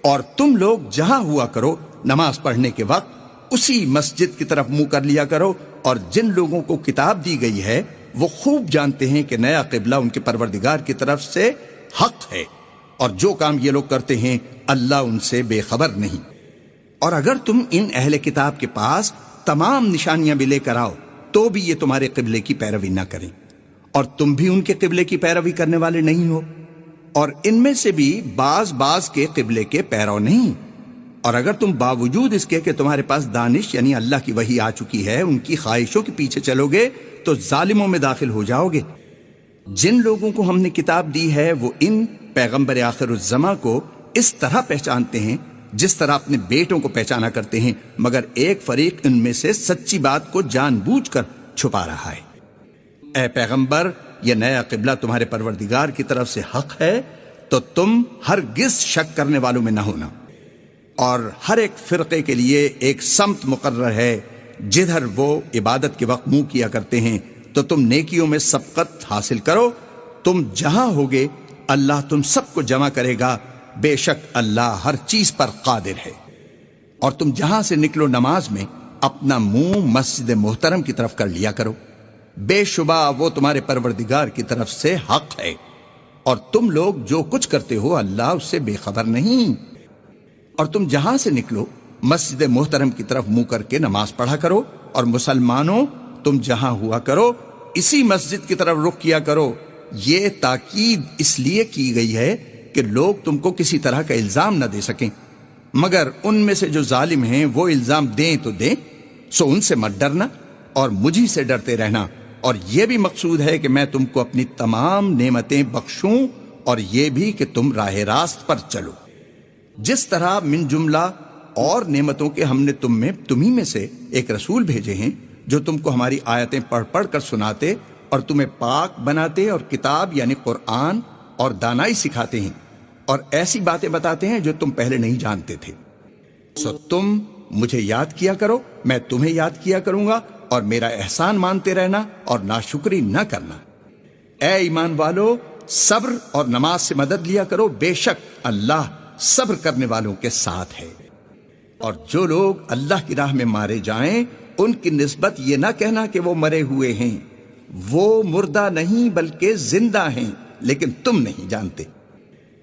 اور تم لوگ جہاں ہوا کرو نماز پڑھنے کے وقت اسی مسجد کی طرف منہ کر لیا کرو. اور جن لوگوں کو کتاب دی گئی ہے وہ خوب جانتے ہیں کہ نیا قبلہ ان کے پروردگار کی طرف سے حق ہے، اور جو کام یہ لوگ کرتے ہیں اللہ ان سے بے خبر نہیں. اور اگر تم ان اہل کتاب کے پاس تمام نشانیاں بھی لے کر آؤ تو بھی یہ تمہارے قبلے کی پیروی نہ کریں، اور تم بھی ان کے قبلے کی پیروی کرنے والے نہیں ہو، اور ان میں سے بھی بعض کے قبلے کے پیرو نہیں. اور اگر تم باوجود اس کے کہ تمہارے پاس دانش یعنی اللہ کی وحی آ چکی ہے ان کی خواہشوں کے پیچھے چلو گے تو ظالموں میں داخل ہو جاؤ گے. جن لوگوں کو ہم نے کتاب دی ہے وہ ان پیغمبر آخر الزماں کو اس طرح پہچانتے ہیں جس طرح اپنے بیٹوں کو پہچانا کرتے ہیں، مگر ایک فریق ان میں سے سچی بات کو جان بوجھ کر چھپا رہا ہے۔ اے پیغمبر، یہ نیا قبلہ تمہارے پروردگار کی طرف سے حق ہے، تو تم ہرگز شک کرنے والوں میں نہ ہونا، اور ہر ایک فرقے کے لیے ایک سمت مقرر ہے جدھر وہ عبادت کے وقت منہ کیا کرتے ہیں، تو تم نیکیوں میں سبقت حاصل کرو۔ تم جہاں ہوگے اللہ تم سب کو جمع کرے گا، بے شک اللہ ہر چیز پر قادر ہے۔ اور تم جہاں سے نکلو نماز میں اپنا منہ مسجد محترم کی طرف کر لیا کرو، بے شبہ وہ تمہارے پروردگار کی طرف سے حق ہے، اور تم لوگ جو کچھ کرتے ہو اللہ اس سے بے خبر نہیں۔ اور تم جہاں سے نکلو مسجد محترم کی طرف منہ کر کے نماز پڑھا کرو، اور مسلمانوں تم جہاں ہوا کرو اسی مسجد کی طرف رخ کیا کرو۔ یہ تاکید اس لیے کی گئی ہے کہ لوگ تم کو کسی طرح کا الزام نہ دے سکیں، مگر ان میں سے جو ظالم ہیں وہ الزام دیں تو دیں، سو ان سے مت ڈرنا اور مجھی سے ڈرتے رہنا۔ اور یہ بھی مقصود ہے کہ میں تم کو اپنی تمام نعمتیں بخشوں، اور یہ بھی کہ تم راہ راست پر چلو۔ جس طرح من جملہ اور نعمتوں کے ہم نے تمہیں میں سے ایک رسول بھیجے ہیں جو تم کو ہماری آیتیں پڑھ پڑھ کر سناتے اور تمہیں پاک بناتے اور کتاب یعنی قرآن اور دانائی سکھاتے ہیں اور ایسی باتیں بتاتے ہیں جو تم پہلے نہیں جانتے تھے۔ سو تم مجھے یاد کیا کرو، میں تمہیں یاد کیا کروں گا، اور میرا احسان مانتے رہنا اور ناشکری نہ کرنا۔ اے ایمان والو، صبر اور نماز سے مدد لیا کرو، بے شک اللہ صبر کرنے والوں کے ساتھ ہے۔ اور جو لوگ اللہ کی راہ میں مارے جائیں ان کی نسبت یہ نہ کہنا کہ وہ مرے ہوئے ہیں، وہ مردہ نہیں بلکہ زندہ ہیں، لیکن تم نہیں جانتے۔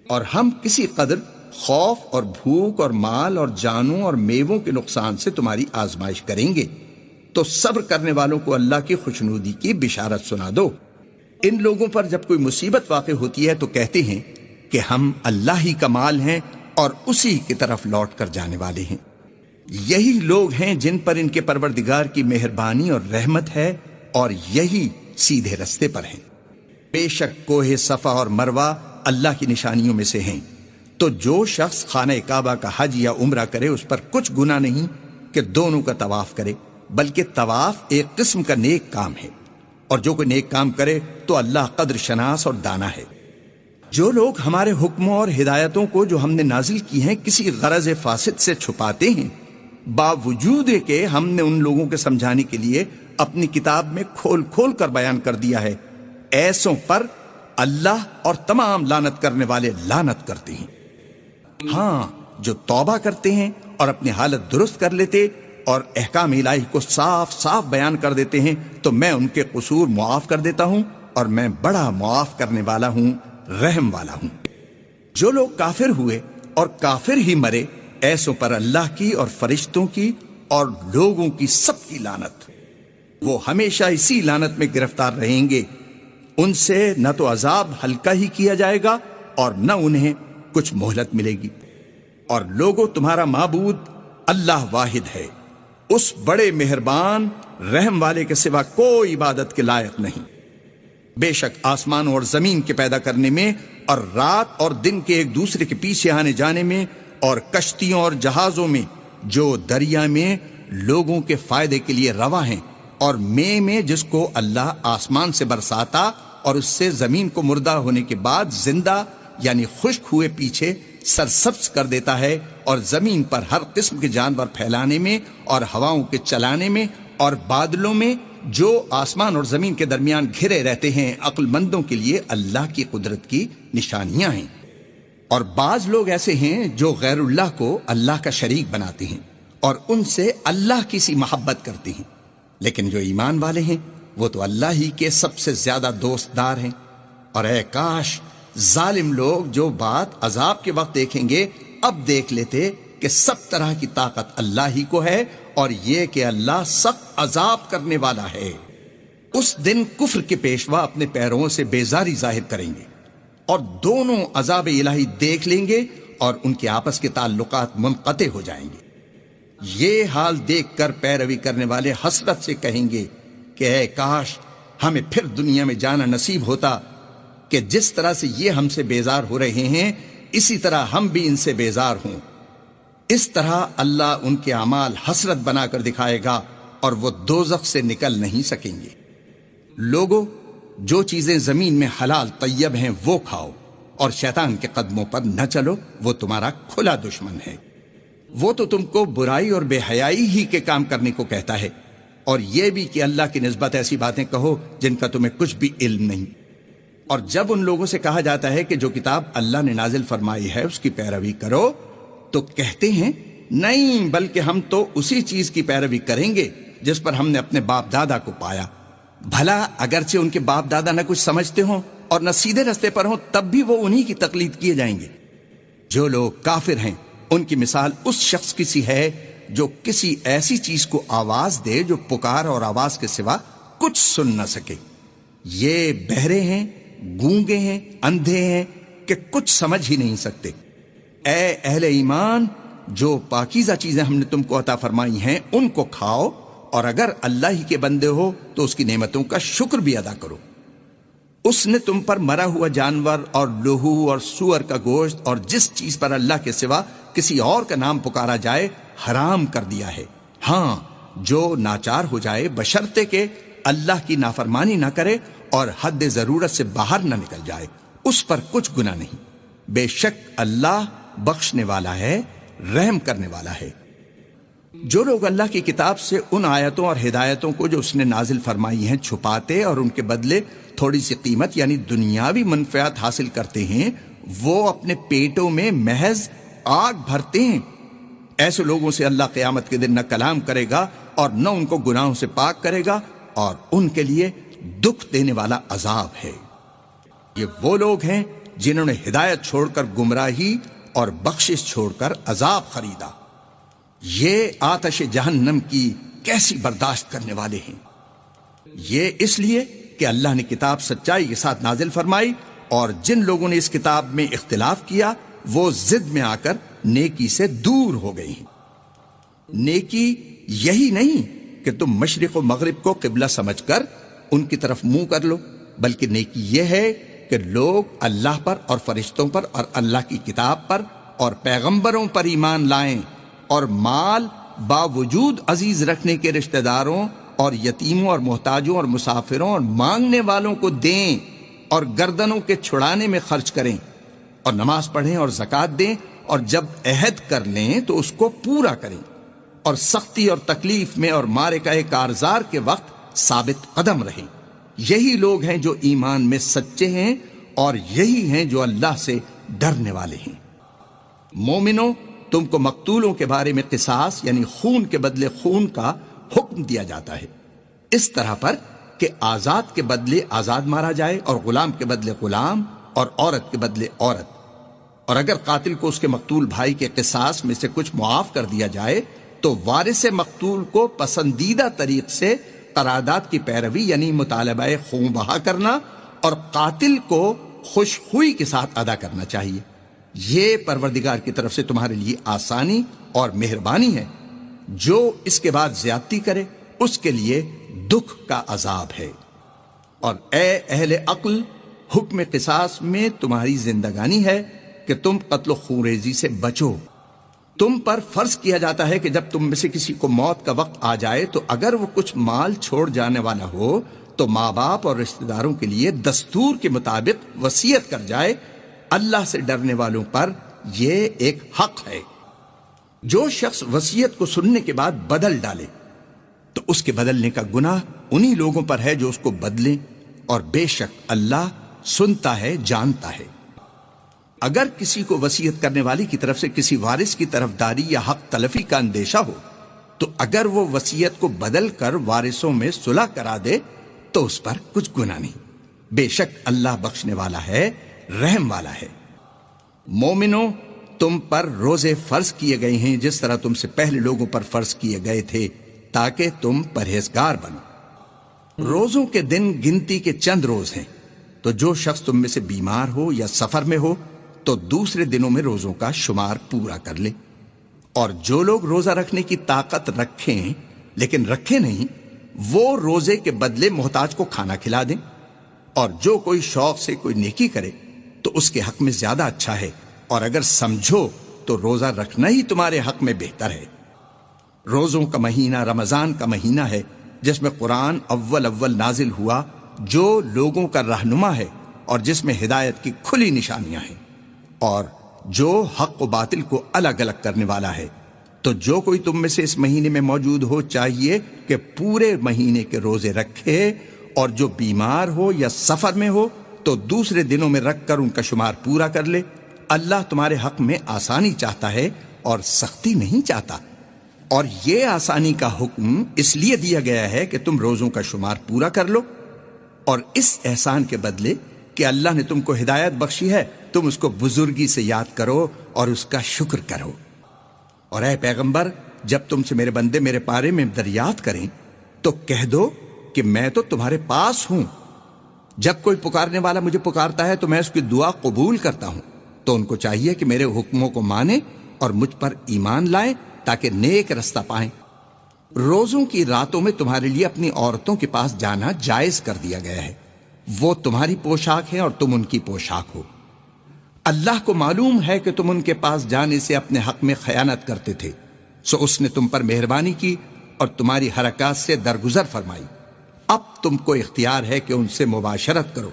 اور ہم کسی قدر خوف اور بھوک اور مال اور جانوں اور میووں کے نقصان سے تمہاری آزمائش کریں گے، تو صبر کرنے والوں کو اللہ کی خوشنودی کی بشارت سنا دو۔ ان لوگوں پر جب کوئی مصیبت واقع ہوتی ہے تو کہتے ہیں کہ ہم اللہ ہی کا مال ہیں اور اسی کی طرف لوٹ کر جانے والے ہیں۔ یہی لوگ ہیں جن پر ان کے پروردگار کی مہربانی اور رحمت ہے، اور یہی سیدھے رستے پر ہیں۔ بے شک کوہ صفا اور مروہ اللہ کی نشانیوں میں سے ہیں، تو جو شخص خانہ کعبہ کا حج یا عمرہ کرے اس پر کچھ گناہ نہیں کہ دونوں کا طواف کرے، بلکہ طواف ایک قسم کا نیک کام ہے، اور جو کوئی نیک کام کرے تو اللہ قدر شناس اور دانا ہے۔ جو لوگ ہمارے حکموں اور ہدایتوں کو جو ہم نے نازل کی ہیں کسی غرض فاسد سے چھپاتے ہیں، باوجود کہ ہم نے ان لوگوں کے سمجھانے کے لیے اپنی کتاب میں کھول کھول کر بیان کر دیا ہے، ایسوں پر اللہ اور تمام لعنت کرنے والے لعنت کرتے ہیں۔ ہاں، جو توبہ کرتے ہیں اور اپنی حالت درست کر لیتے اور احکام الہی کو صاف صاف بیان کر دیتے ہیں تو میں ان کے قصور معاف کر دیتا ہوں، اور میں بڑا معاف کرنے والا ہوں، رحم والا ہوں۔ جو لوگ کافر ہوئے اور کافر ہی مرے، ایسوں پر اللہ کی اور فرشتوں کی اور لوگوں کی سب کی لعنت، وہ ہمیشہ اسی لعنت میں گرفتار رہیں گے۔ ان سے نہ تو عذاب ہلکا ہی کیا جائے گا اور نہ انہیں کچھ مہلت ملے گی۔ اور لوگوں، تمہارا معبود اللہ واحد ہے، اس بڑے مہربان رحم والے کے سوا کوئی عبادت کے لائق نہیں۔ بے شک آسمانوں اور زمین کے پیدا کرنے میں اور رات اور دن کے ایک دوسرے کے پیچھے آنے جانے میں اور کشتیوں اور جہازوں میں جو دریا میں لوگوں کے فائدے کے لیے رواں ہیں، اور میں جس کو اللہ آسمان سے برساتا اور اس سے زمین کو مردہ ہونے کے بعد زندہ یعنی خشک ہوئے پیچھے سرسبز کر دیتا ہے، اور زمین پر ہر قسم کے جانور پھیلانے میں اور ہواؤں کے چلانے میں اور بادلوں میں جو آسمان اور زمین کے درمیان گھرے رہتے ہیں، عقل مندوں کے لیے اللہ کی قدرت کی نشانیاں ہیں۔ اور بعض لوگ ایسے ہیں جو غیر اللہ کو اللہ کا شریک بناتے ہیں اور ان سے اللہ کی سی محبت کرتے ہیں، لیکن جو ایمان والے ہیں وہ تو اللہ ہی کے سب سے زیادہ دوست دار ہیں۔ اور اے کاش ظالم لوگ جو بات عذاب کے وقت دیکھیں گے اب دیکھ لیتے کہ سب طرح کی طاقت اللہ ہی کو ہے، اور یہ کہ اللہ سخت عذاب کرنے والا ہے۔ اس دن کفر کے پیشوا اپنے پیروں سے بیزاری ظاہر کریں گے اور دونوں عذاب الہی دیکھ لیں گے اور ان کے آپس کے تعلقات منقطع ہو جائیں گے۔ یہ حال دیکھ کر پیروی کرنے والے حسرت سے کہیں گے کہ اے کاش ہمیں پھر دنیا میں جانا نصیب ہوتا کہ جس طرح سے یہ ہم سے بیزار ہو رہے ہیں اسی طرح ہم بھی ان سے بیزار ہوں۔ اس طرح اللہ ان کے اعمال حسرت بنا کر دکھائے گا اور وہ دوزخ سے نکل نہیں سکیں گے۔ لوگو، جو چیزیں زمین میں حلال طیب ہیں وہ کھاؤ، اور شیطان کے قدموں پر نہ چلو، وہ تمہارا کھلا دشمن ہے۔ وہ تو تم کو برائی اور بے حیائی ہی کے کام کرنے کو کہتا ہے، اور یہ بھی کہ اللہ کی نسبت ایسی باتیں کہو جن کا تمہیں کچھ بھی علم نہیں۔ اور جب ان لوگوں سے کہا جاتا ہے کہ جو کتاب اللہ نے نازل فرمائی ہے اس کی پیروی کرو، تو کہتے ہیں نہیں، بلکہ ہم تو اسی چیز کی پیروی کریں گے جس پر ہم نے اپنے باپ دادا کو پایا۔ بھلا اگرچہ ان کے باپ دادا نہ کچھ سمجھتے ہوں اور نہ سیدھے رستے پر ہوں، تب بھی وہ انہی کی تقلید کیے جائیں گے۔ جو لوگ کافر ہیں ان کی مثال اس شخص کی سی ہے جو کسی ایسی چیز کو آواز دے جو پکار اور آواز کے سوا کچھ سن نہ سکے۔ یہ بہرے ہیں، گونگے ہیں، اندھے ہیں کہ کچھ سمجھ ہی نہیں سکتے۔ اے اہل ایمان، جو پاکیزہ چیزیں ہم نے تم کو عطا فرمائی ہیں ان کو کھاؤ، اور اگر اللہ ہی کے بندے ہو تو اس کی نعمتوں کا شکر بھی ادا کرو۔ اس نے تم پر مرا ہوا جانور اور لہو اور سور کا گوشت اور جس چیز پر اللہ کے سوا کسی اور کا نام پکارا جائے حرام کر دیا ہے۔ ہاں، جو ناچار ہو جائے بشرطے کہ اللہ کی نافرمانی نہ کرے اور حد ضرورت سے باہر نہ نکل جائے، اس پر کچھ گناہ نہیں۔ بے شک اللہ بخشنے والا ہے، رحم کرنے والا ہے۔ جو لوگ اللہ کی کتاب سے ان آیتوں اور ہدایتوں کو جو اس نے نازل فرمائی ہیں چھپاتے اور ان کے بدلے تھوڑی سی قیمت یعنی دنیاوی منفعت حاصل کرتے ہیں، وہ اپنے پیٹوں میں محض آگ بھرتے ہیں۔ ایسے لوگوں سے اللہ قیامت کے دن نہ کلام کرے گا اور نہ ان کو گناہوں سے پاک کرے گا، اور ان کے لیے دکھ دینے والا عذاب ہے۔ یہ وہ لوگ ہیں جنہوں نے ہدایت چھوڑ کر گمراہی اور بخشش چھوڑ کر عذاب خریدا۔ یہ آتش جہنم کی کیسی برداشت کرنے والے ہیں۔ یہ اس لیے کہ اللہ نے کتاب سچائی کے ساتھ نازل فرمائی، اور جن لوگوں نے اس کتاب میں اختلاف کیا وہ ضد میں آ کر نیکی سے دور ہو گئی ہیں۔ نیکی یہی نہیں کہ تم مشرق و مغرب کو قبلہ سمجھ کر ان کی طرف منہ کر لو، بلکہ نیکی یہ ہے کہ لوگ اللہ پر اور فرشتوں پر اور اللہ کی کتاب پر اور پیغمبروں پر ایمان لائیں، اور مال باوجود عزیز رکھنے کے رشتہ داروں اور یتیموں اور محتاجوں اور مسافروں اور مانگنے والوں کو دیں، اور گردنوں کے چھڑانے میں خرچ کریں، اور نماز پڑھیں اور زکوٰۃ دیں، اور جب عہد کر لیں تو اس کو پورا کریں، اور سختی اور تکلیف میں اور مارکہ کارزار کے وقت ثابت قدم رہیں۔ یہی لوگ ہیں جو ایمان میں سچے ہیں، اور یہی ہیں جو اللہ سے ڈرنے والے ہیں۔ مومنوں، تم کو مقتولوں کے بارے میں قصاص یعنی خون کے بدلے خون کا حکم دیا جاتا ہے، اس طرح پر کہ آزاد کے بدلے آزاد مارا جائے، اور غلام کے بدلے غلام، اور عورت کے بدلے عورت۔ اور اگر قاتل کو اس کے مقتول بھائی کے قصاص میں سے کچھ معاف کر دیا جائے تو وارث مقتول کو پسندیدہ طریق سے قرارداد کی پیروی یعنی مطالبہ خون بہا کرنا اور قاتل کو خوش خوئی کے ساتھ ادا کرنا چاہیے۔ یہ پروردگار کی طرف سے تمہارے لیے آسانی اور مہربانی ہے۔ جو اس کے بعد زیادتی کرے اس کے لیے دکھ کا عذاب ہے۔ اور اے اہل عقل، حکم قصاص میں تمہاری زندگانی ہے کہ تم قتل و خونریزی سے بچو۔ تم پر فرض کیا جاتا ہے کہ جب تم میں سے کسی کو موت کا وقت آ جائے تو اگر وہ کچھ مال چھوڑ جانے والا ہو تو ماں باپ اور رشتہ داروں کے لیے دستور کے مطابق وصیت کر جائے۔ اللہ سے ڈرنے والوں پر یہ ایک حق ہے۔ جو شخص وصیت کو سننے کے بعد بدل ڈالے تو اس کے بدلنے کا گناہ انہی لوگوں پر ہے جو اس کو بدلیں، اور بے شک اللہ سنتا ہے، جانتا ہے۔ اگر کسی کو وصیت کرنے والی کی طرف سے کسی وارث کی طرفداری یا حق تلفی کا اندیشہ ہو تو اگر وہ وصیت کو بدل کر وارثوں میں صلح کرا دے تو اس پر کچھ گناہ نہیں۔ بے شک اللہ بخشنے والا ہے، رحم والا ہے۔ مومنوں، تم پر روزے فرض کیے گئے ہیں جس طرح تم سے پہلے لوگوں پر فرض کیے گئے تھے تاکہ تم پرہیزگار بنو۔ روزوں کے دن گنتی کے چند روز ہیں، تو جو شخص تم میں سے بیمار ہو یا سفر میں ہو تو دوسرے دنوں میں روزوں کا شمار پورا کر لے۔ اور جو لوگ روزہ رکھنے کی طاقت رکھیں لیکن رکھے نہیں، وہ روزے کے بدلے محتاج کو کھانا کھلا دیں، اور جو کوئی شوق سے کوئی نیکی کرے تو اس کے حق میں زیادہ اچھا ہے، اور اگر سمجھو تو روزہ رکھنا ہی تمہارے حق میں بہتر ہے۔ روزوں کا مہینہ رمضان کا مہینہ ہے جس میں قرآن اول نازل ہوا، جو لوگوں کا رہنما ہے اور جس میں ہدایت کی کھلی نشانیاں ہیں، اور جو حق و باطل کو الگ الگ کرنے والا ہے۔ تو جو کوئی تم میں سے اس مہینے میں موجود ہو چاہیے کہ پورے مہینے کے روزے رکھے، اور جو بیمار ہو یا سفر میں ہو تو دوسرے دنوں میں رکھ کر ان کا شمار پورا کر لے۔ اللہ تمہارے حق میں آسانی چاہتا ہے اور سختی نہیں چاہتا۔ اور یہ آسانی کا حکم اس لیے دیا گیا ہے کہ تم روزوں کا شمار پورا کر لو، اور اس احسان کے بدلے کہ اللہ نے تم کو ہدایت بخشی ہے تم اس کو بزرگی سے یاد کرو اور اس کا شکر کرو۔ اور اے پیغمبر، جب تم سے میرے بندے میرے بارے میں دریافت کریں تو کہہ دو کہ میں تو تمہارے پاس ہوں۔ جب کوئی پکارنے والا مجھے پکارتا ہے تو میں اس کی دعا قبول کرتا ہوں۔ تو ان کو چاہیے کہ میرے حکموں کو مانیں اور مجھ پر ایمان لائیں تاکہ نیک رستہ پائیں۔ روزوں کی راتوں میں تمہارے لیے اپنی عورتوں کے پاس جانا جائز کر دیا گیا ہے، وہ تمہاری پوشاک ہے اور تم ان کی پوشاک ہو۔ اللہ کو معلوم ہے کہ تم ان کے پاس جانے سے اپنے حق میں خیانت کرتے تھے، سو اس نے تم پر مہربانی کی اور تمہاری حرکات سے درگزر فرمائی۔ اب تم کو اختیار ہے کہ ان سے مباشرت کرو،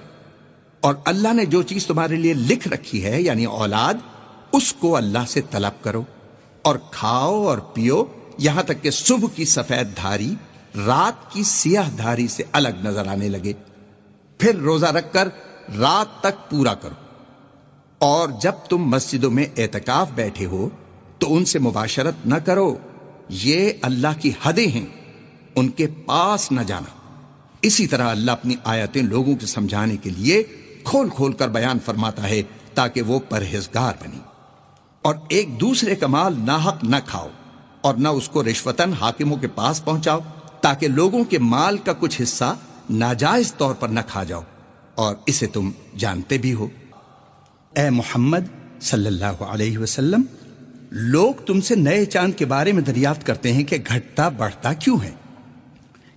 اور اللہ نے جو چیز تمہارے لیے لکھ رکھی ہے یعنی اولاد، اس کو اللہ سے طلب کرو، اور کھاؤ اور پیو یہاں تک کہ صبح کی سفید دھاری رات کی سیاہ دھاری سے الگ نظر آنے لگے، پھر روزہ رکھ کر رات تک پورا کرو۔ اور جب تم مسجدوں میں اعتکاف بیٹھے ہو تو ان سے مباشرت نہ کرو، یہ اللہ کی حدیں ہیں، ان کے پاس نہ جانا۔ اسی طرح اللہ اپنی آیتیں لوگوں کے سمجھانے کے لیے کھول کھول کر بیان فرماتا ہے تاکہ وہ پرہیزگار بنیں۔ اور ایک دوسرے کا مال ناحق نہ کھاؤ، اور نہ اس کو رشوتاً حاکموں کے پاس پہنچاؤ تاکہ لوگوں کے مال کا کچھ حصہ ناجائز طور پر نہ کھا جاؤ، اور اسے تم جانتے بھی ہو۔ اے محمد صلی اللہ علیہ وسلم، لوگ تم سے نئے چاند کے بارے میں دریافت کرتے ہیں کہ گھٹتا بڑھتا کیوں ہے؟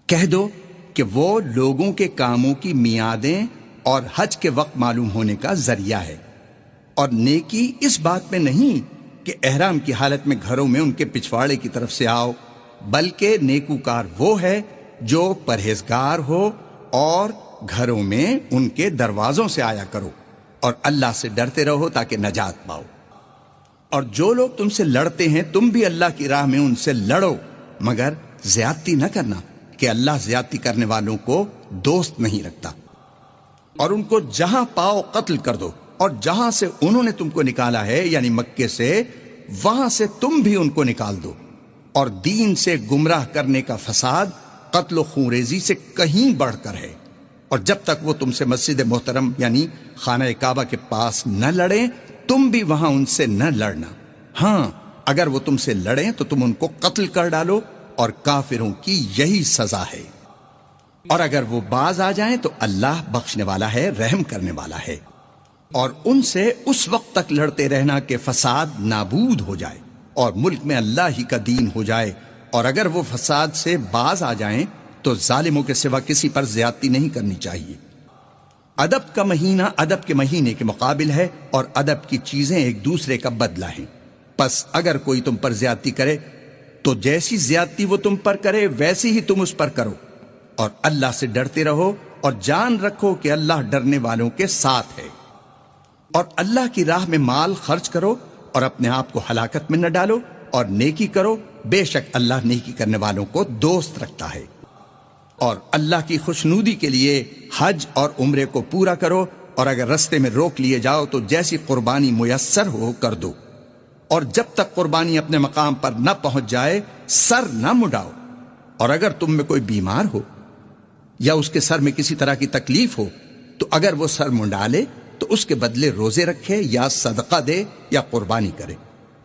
کہہ دو کہ وہ لوگوں کے کاموں کی میعادیں اور حج کے وقت معلوم ہونے کا ذریعہ ہے، اور نیکی اس بات میں نہیں کہ احرام کی حالت میں گھروں میں ان کے پچھواڑے کی طرف سے آؤ، بلکہ نیکوکار وہ ہے جو پرہیزگار ہو اور گھروں میں ان کے دروازوں سے آیا کرو، اور اللہ سے ڈرتے رہو تاکہ نجات پاؤ۔ اور جو لوگ تم سے لڑتے ہیں تم بھی اللہ کی راہ میں ان سے لڑو، مگر زیادتی نہ کرنا کہ اللہ زیادتی کرنے والوں کو دوست نہیں رکھتا۔ اور ان کو جہاں پاؤ قتل کر دو، اور جہاں سے انہوں نے تم کو نکالا ہے یعنی مکے سے، وہاں سے تم بھی ان کو نکال دو۔ اور دین سے گمراہ کرنے کا فساد قتل و خونریزی سے کہیں بڑھ کر ہے۔ اور جب تک وہ تم سے مسجد محترم یعنی خانہ کعبہ کے پاس نہ لڑیں تم بھی وہاں ان سے نہ لڑنا۔ ہاں، اگر وہ تم سے لڑیں تو تم ان کو قتل کر ڈالو، اور کافروں کی یہی سزا ہے۔ اور اگر وہ باز آ جائیں تو اللہ بخشنے والا ہے، رحم کرنے والا ہے۔ اور ان سے اس وقت تک لڑتے رہنا کہ فساد نابود ہو جائے اور ملک میں اللہ ہی کا دین ہو جائے، اور اگر وہ فساد سے باز آ جائیں تو ظالموں کے سوا کسی پر زیادتی نہیں کرنی چاہیے۔ ادب کا مہینہ ادب کے مہینے کے مقابل ہے، اور ادب کی چیزیں ایک دوسرے کا بدلہ ہیں۔ پس اگر کوئی تم پر زیادتی کرے تو جیسی زیادتی وہ تم پر کرے ویسی ہی تم اس پر کرو، اور اللہ سے ڈرتے رہو، اور جان رکھو کہ اللہ ڈرنے والوں کے ساتھ ہے۔ اور اللہ کی راہ میں مال خرچ کرو، اور اپنے آپ کو ہلاکت میں نہ ڈالو، اور نیکی کرو، بے شک اللہ نیکی کرنے والوں کو دوست رکھتا ہے۔ اور اللہ کی خوشنودی کے لیے حج اور عمرے کو پورا کرو، اور اگر رستے میں روک لیے جاؤ تو جیسی قربانی میسر ہو کر دو، اور جب تک قربانی اپنے مقام پر نہ پہنچ جائے سر نہ مڈاؤ۔ اور اگر تم میں کوئی بیمار ہو یا اس کے سر میں کسی طرح کی تکلیف ہو تو اگر وہ سر منڈا لے تو اس کے بدلے روزے رکھے یا صدقہ دے یا قربانی کرے۔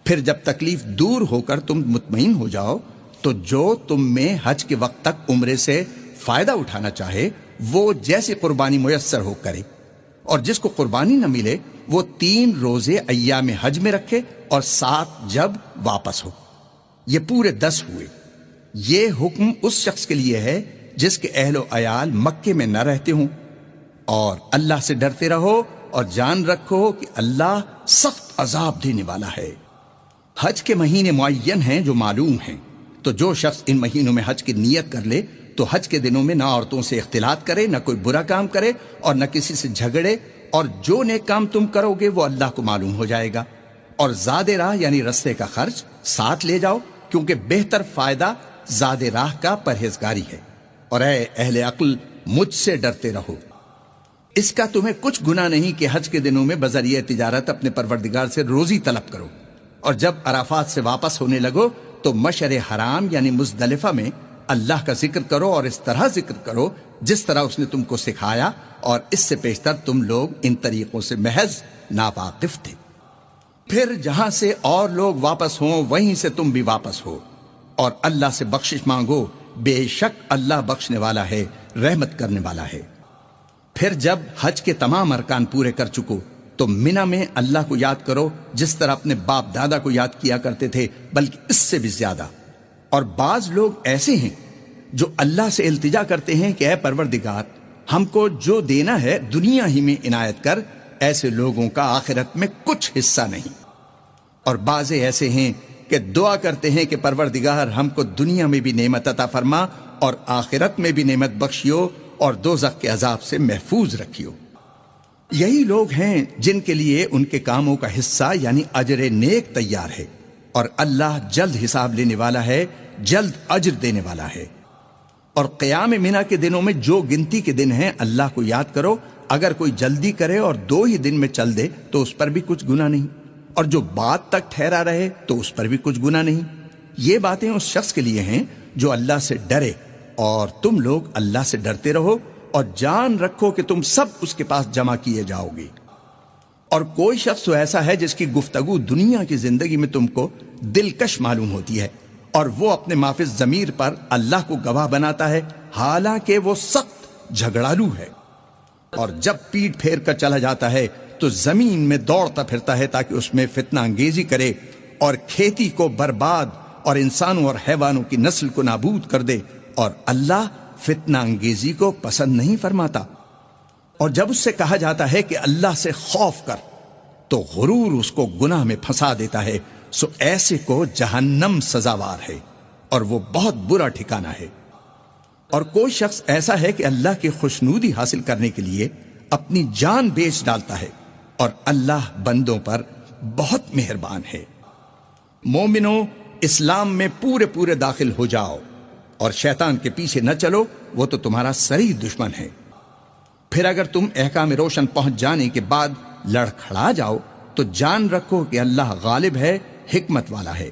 پھر جب تکلیف دور ہو کر تم مطمئن ہو جاؤ تو جو تم میں حج کے وقت تک عمرے سے فائدہ اٹھانا چاہے وہ جیسی قربانی میسر ہو کرے، اور جس کو قربانی نہ ملے وہ 3 روزے ایام حج میں رکھے اور 7 جب واپس ہو۔ یہ پورے 10 ہوئے۔ یہ حکم اس شخص کے لیے ہے جس کے اہل و عیال مکے میں نہ رہتے ہوں، اور اللہ سے ڈرتے رہو اور جان رکھو کہ اللہ سخت عذاب دینے والا ہے۔ حج کے مہینے معین ہیں جو معلوم ہیں، تو جو شخص ان مہینوں میں حج کی نیت کر لے تو حج کے دنوں میں نہ عورتوں سے اختلاط کرے، نہ کوئی برا کام کرے اور نہ کسی سے جھگڑے، اور جو نیک کام تم کرو گے وہ اللہ کو معلوم ہو جائے گا۔ اور زاد راہ یعنی رستے کا خرچ ساتھ لے جاؤ، کیونکہ بہتر فائدہ زاد راہ کا پرہیزگاری ہے۔ اور اے اہل عقل، مجھ سے ڈرتے رہو۔ اس کا تمہیں کچھ گناہ نہیں کہ حج کے دنوں میں بذریعہ تجارت اپنے پروردگار سے روزی طلب کرو، اور جب عرفات سے واپس ہونے لگو تو مشعر حرام یعنی مزدلفہ میں اللہ کا ذکر کرو، اور اس طرح ذکر کرو جس طرح اس نے تم کو سکھایا، اور اس سے پیشتر تم لوگ ان طریقوں سے محض ناواقف تھے۔ پھر جہاں سے اور لوگ واپس ہوں وہیں سے تم بھی واپس ہو، اور اللہ سے بخشش مانگو، بے شک اللہ بخشنے والا ہے، رحمت کرنے والا ہے۔ پھر جب حج کے تمام ارکان پورے کر چکو تو منی میں اللہ کو یاد کرو جس طرح اپنے باپ دادا کو یاد کیا کرتے تھے، بلکہ اس سے بھی زیادہ۔ اور بعض لوگ ایسے ہیں جو اللہ سے التجا کرتے ہیں کہ اے پروردگار، ہم کو جو دینا ہے دنیا ہی میں عنایت کر، ایسے لوگوں کا آخرت میں کچھ حصہ نہیں۔ اور بعض ایسے ہیں کہ دعا کرتے ہیں کہ پروردگار ہم کو دنیا میں بھی نعمت عطا فرما اور آخرت میں بھی نعمت بخشیو اور دوزخ کے عذاب سے محفوظ رکھیو۔ یہی لوگ ہیں جن کے لیے ان کے کاموں کا حصہ یعنی اجر نیک تیار ہے، اور اللہ جلد حساب لینے والا ہے، جلد اجر دینے والا ہے۔ اور قیام منی کے دنوں میں جو گنتی کے دن ہیں اللہ کو یاد کرو، اگر کوئی جلدی کرے اور 2 ہی دن میں چل دے تو اس پر بھی کچھ گناہ نہیں، اور جو بعد تک ٹھہرا رہے تو اس پر بھی کچھ گناہ نہیں۔ یہ باتیں اس شخص کے لیے ہیں جو اللہ سے ڈرے، اور تم لوگ اللہ سے ڈرتے رہو اور جان رکھو کہ تم سب اس کے پاس جمع کیے جاؤ گے۔ اور کوئی شخص تو ایسا ہے جس کی گفتگو دنیا کی زندگی میں تم کو دلکش معلوم ہوتی ہے، اور وہ اپنے مافی ضمیر پر اللہ کو گواہ بناتا ہے، حالانکہ وہ سخت جھگڑالو ہے۔ اور جب پیٹ پھیر کر چلا جاتا ہے تو زمین میں دوڑتا پھرتا ہے تاکہ اس میں فتنہ انگیزی کرے اور کھیتی کو برباد اور انسانوں اور حیوانوں کی نسل کو نابود کر دے، اور اللہ فتنہ انگیزی کو پسند نہیں فرماتا۔ اور جب اس سے کہا جاتا ہے کہ اللہ سے خوف کر تو غرور اس کو گناہ میں پھنسا دیتا ہے، سو ایسے کو جہنم سزاوار ہے، اور وہ بہت برا ٹھکانہ ہے۔ اور کوئی شخص ایسا ہے کہ اللہ کی خوشنودی حاصل کرنے کے لیے اپنی جان بیچ ڈالتا ہے، اور اللہ بندوں پر بہت مہربان ہے۔ مومنوں، اسلام میں پورے پورے داخل ہو جاؤ اور شیطان کے پیچھے نہ چلو، وہ تو تمہارا صریح دشمن ہے۔ پھر اگر تم احکام روشن پہنچ جانے کے بعد لڑکھڑا جاؤ تو جان رکھو کہ اللہ غالب ہے، حکمت والا ہے۔